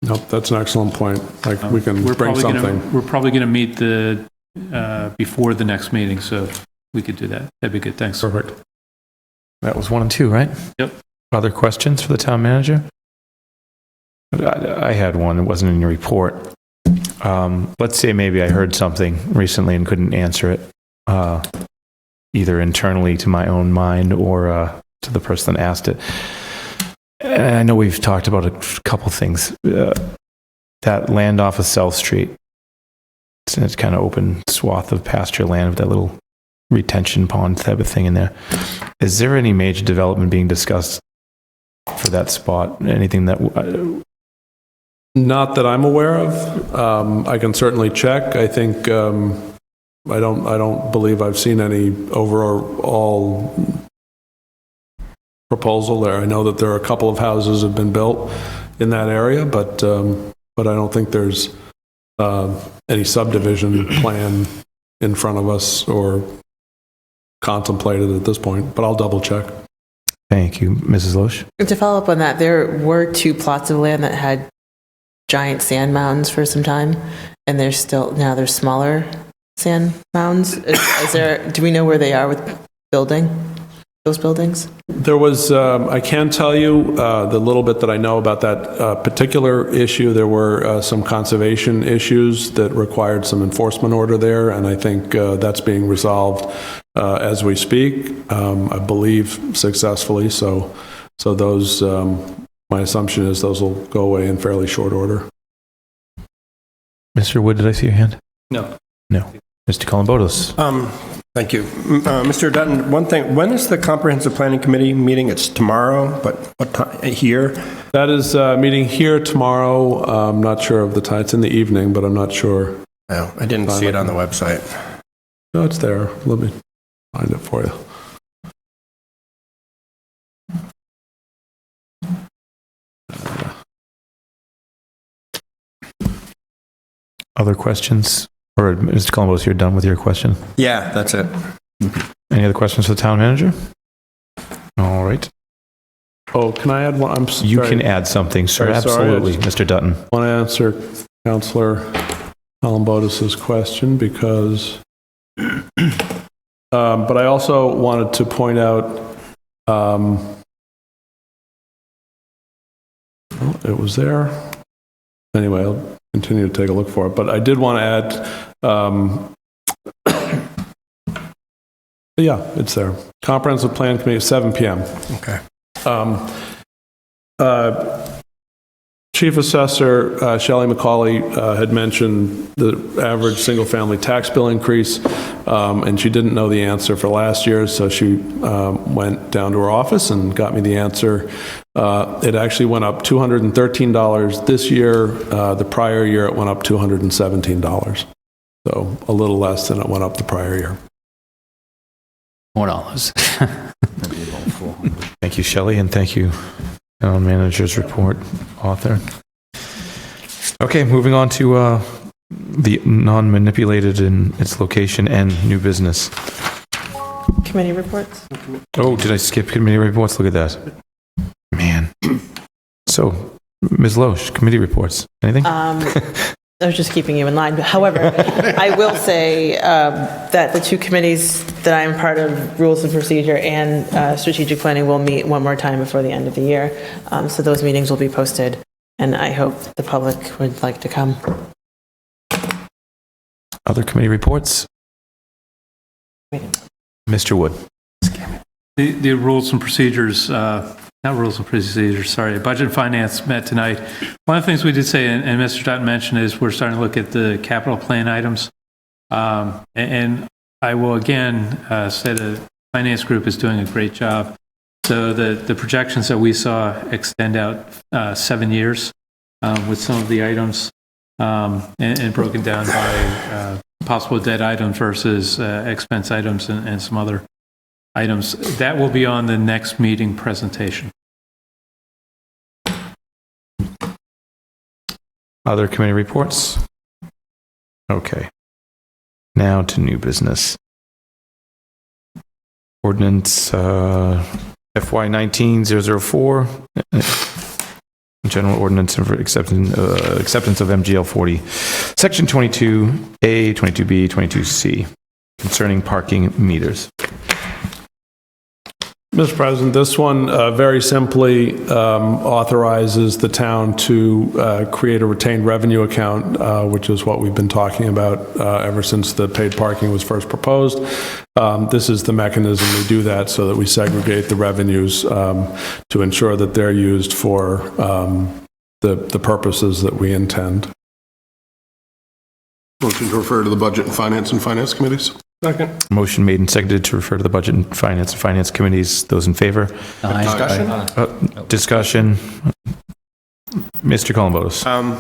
Nope, that's an excellent point. Like we can bring something. We're probably going to meet before the next meeting, so we could do that. That'd be good. Thanks. Perfect. That was 1 and 2, right? Yep. Other questions for the town manager? I had one. It wasn't in your report. Let's say maybe I heard something recently and couldn't answer it, either internally to my own mind or to the person that asked it. And I know we've talked about a couple things. That land off of South Street, it's kind of open swath of pasture land with that little retention pond type of thing in there. Is there any major development being discussed for that spot? Anything that... Not that I'm aware of. I can certainly check. I think I don't believe I've seen any overall proposal there. I know that there are a couple of houses that have been built in that area, but I don't think there's any subdivision plan in front of us or contemplated at this point. But I'll double check. Thank you, Mrs. Loesch. And to follow up on that, there were 2 plots of land that had giant sand mounds for some time, and there's smaller sand mounds. Do we know where they are with those buildings? There was, I can tell you the little bit that I know about that particular issue. There were some conservation issues that required some enforcement order there, and I think that's being resolved as we speak, I believe successfully. So those, my assumption is those will go away in fairly short order. Mr. Wood, did I see your hand? No. No. Mr. Columbotus. Thank you. Mr. Dutton, one thing, when is the Comprehensive Planning Committee meeting? It's tomorrow, but what time, here? That is meeting here tomorrow. I'm not sure of the time. It's in the evening, but I'm not sure. No, I didn't see it on the website. No, it's there. Let me find it for you. Other questions? Or Mr. Columbus, you're done with your question? Yeah, that's it. Any other questions for the town manager? All right. Oh, can I add one? I'm sorry. You can add something, sir. Very sorry. Absolutely, Mr. Dutton. I want to answer Councillor Columbotus's question because, but I also wanted to point out, it was there. Anyway, I'll continue to take a look for it, but I did want to add, yeah, it's there. Comprehensive Plan Committee, 7 p.m. Okay. Chief Assessor Shelley McCauley had mentioned the average single-family tax bill increase, and she didn't know the answer for last year, so she went down to her office and got me the answer. It actually went up $213 this year. The prior year, it went up $217. So a little less than it went up the prior year. $4. Thank you, Shelley, and thank you, Town Manager's Report author. Okay, moving on to the non-manipulated in its location and new business. Committee reports? Oh, did I skip committee reports? Look at that. Man. So, Ms. Loesch, committee reports. Anything? I was just keeping you in line. However, I will say that the two committees that I'm part of, Rules and Procedure and Strategic Planning, will meet one more time before the end of the year. So those meetings will be posted, and I hope the public would like to come. Other committee reports? Mr. Wood. The Rules and Procedures, not Rules and Procedures, sorry, Budget and Finance met tonight. One of the things we did say, and Mr. Dutton mentioned, is we're starting to look at the capital plan items. And I will again say the finance group is doing a great job. So the projections that we saw extend out 7 years with some of the items and broken down by possible debt items versus expense items and some other items. That will be on the next meeting presentation. Other committee reports? Okay. Now to new business. Ordinance FY19-004. General ordinance for acceptance of MGL 40, Section 22A, 22B, 22C, concerning parking meters. Mr. President, this one very simply authorizes the town to create a retained revenue account, which is what we've been talking about ever since the paid parking was first proposed. This is the mechanism we do that so that we segregate the revenues to ensure that they're used for the purposes that we intend. Motion to refer to the Budget and Finance Committees. Second. Motion made and seconded to refer to the Budget and Finance Committees. Those in favor? Discussion? Discussion. Mr. Columbotus. I'm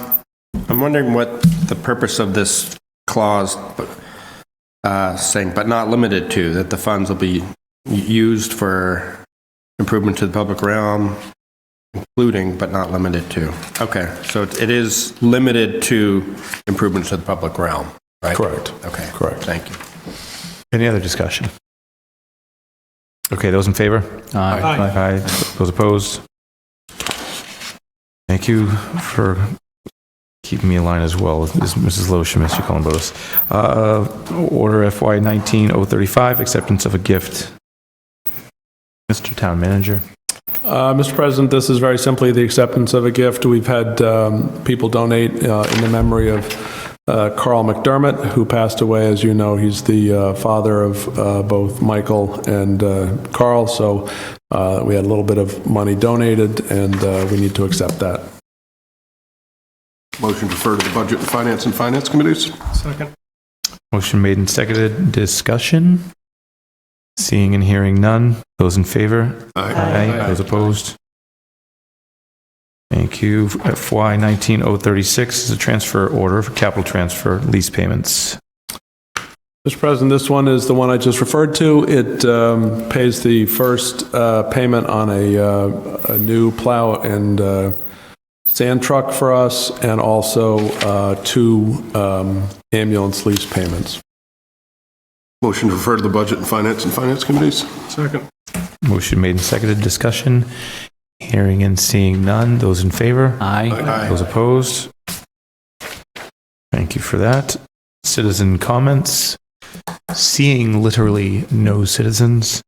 wondering what the purpose of this clause saying, but not limited to, that the funds will be used for improvement to the public realm, including but not limited to. Okay, so it is limited to improvements to the public realm, right? Correct. Okay, correct. Thank you. Any other discussion? Okay, those in favor? Aye. Aye. Those opposed? Thank you for keeping me in line as well, Mrs. Loesch and Mr. Columbotus. Order FY 19-035, acceptance of a gift. Mr. Town Manager. Mr. President, this is very simply the acceptance of a gift. We've had people donate in the memory of Carl McDermott, who passed away. As you know, he's the father of both Michael and Carl, so we had a little bit of money donated, and we need to accept that. Motion to refer to the Budget and Finance Committees. Second. Motion made and seconded. Discussion. Seeing and hearing none. Those in favor? Aye. Those opposed? Thank you. FY 19036 is a transfer order for capital transfer lease payments. Mr. President, this one is the one I just referred to. It pays the first payment on a new plow and sand truck for us, and also 2 ambulance lease payments. Motion to refer to the Budget and Finance Committees. Second. Motion made and seconded. Discussion. Hearing and seeing none. Those in favor? Aye. Those opposed? Thank you for that. Citizen comments. Seeing literally no citizens.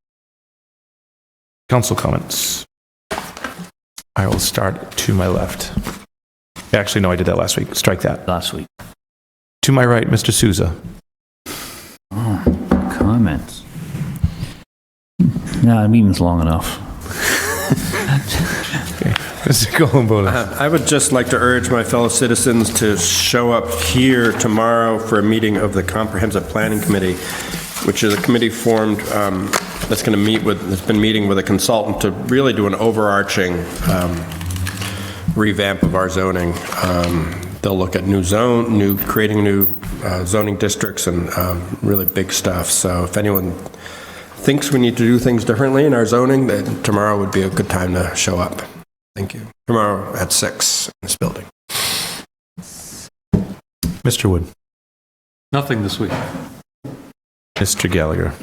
Council comments. I will start to my left. Actually, no, I did that last week. Strike that. Last week. To my right, Mr. Souza. Comments. No, the meeting's long enough. Mr. Columbotus. I would just like to urge my fellow citizens to show up here tomorrow for a meeting of the Comprehensive Planning Committee, which is a committee formed that's been meeting with a consultant to really do an overarching revamp of our zoning. They'll look at creating new zoning districts and really big stuff. So if anyone thinks we need to do things differently in our zoning, then tomorrow would be a good time to show up. Thank you. Tomorrow at 6 in this building. Mr. Wood. Nothing this week. Mr. Gallagher.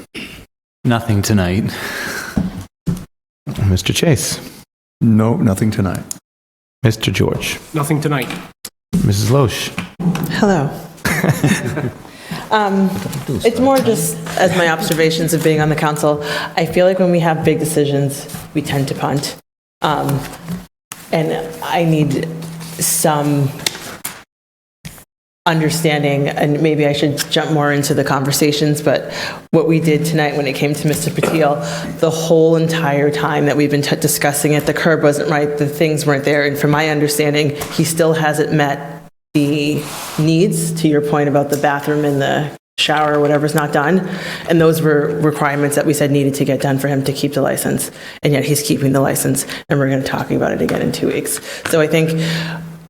Nothing tonight. Mr. Chase. No, nothing tonight. Mr. George. Nothing tonight. Mrs. Loesch. Hello. It's more just as my observations of being on the council. I feel like when we have big decisions, we tend to punt. And I need some understanding, and maybe I should jump more into the conversations, but what we did tonight when it came to Mr. Patil, the whole entire time that we've been discussing it, the curb wasn't right, the things weren't there, and from my understanding, he still hasn't met the needs, to your point about the bathroom and the shower or whatever's not done, and those were requirements that we said needed to get done for him to keep the license, and yet he's keeping the license, and we're going to talk about it again in 2 weeks. So I think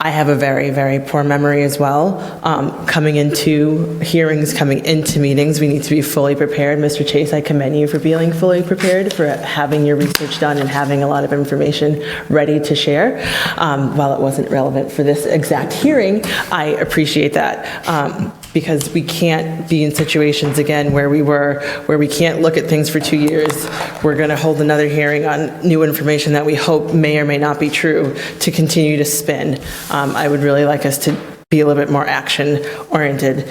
I have a very, very poor memory as well. Coming into hearings, coming into meetings, we need to be fully prepared. Mr. Chase, I commend you for being fully prepared, for having your research done and having a lot of information ready to share. While it wasn't relevant for this exact hearing, I appreciate that. Because we can't be in situations again where we can't look at things for 2 years. We're going to hold another hearing on new information that we hope may or may not be true to continue to spin. I would really like us to be a little bit more action-oriented.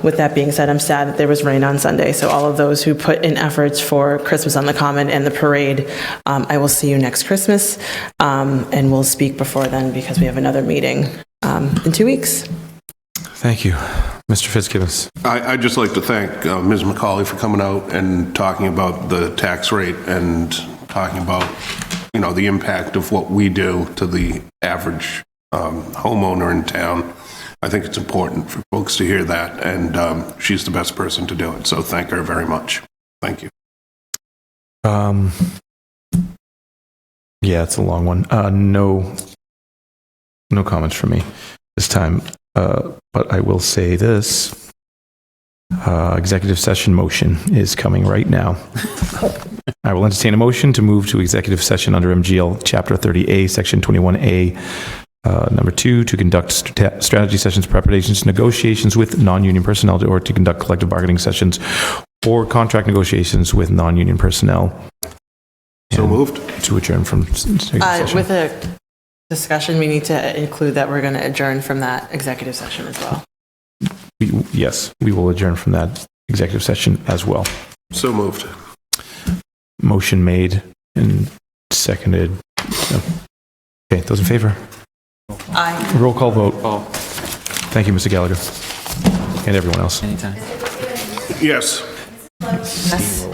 With that being said, I'm sad that there was rain on Sunday, so all of those who put in efforts for Christmas on the Common and the parade, I will see you next Christmas, and we'll speak before then because we have another meeting in 2 weeks. Thank you. Mr. Fitzgibbons. I'd just like to thank Ms. McCauley for coming out and talking about the tax rate and talking about, the impact of what we do to the average homeowner in town. I think it's important for folks to hear that, and she's the best person to do it. So thank her very much. Thank you. Yeah, it's a long one. No comments from me this time. But I will say this. Executive session motion is coming right now. I will entertain a motion to move to executive session under MGL Chapter 30A, Section 21A, number 2, to conduct strategy sessions, preparations, negotiations with non-union personnel, or to conduct collective bargaining sessions or contract negotiations with non-union personnel. So moved. To adjourn from executive session. With a discussion, we need to include that we're going to adjourn from that executive session as well. Yes, we will adjourn from that executive session as well. So moved. Motion made and seconded. Okay, those in favor? Aye. Roll call vote. Thank you, Mr. Gallagher. And everyone else. Anytime. Yes. Yes.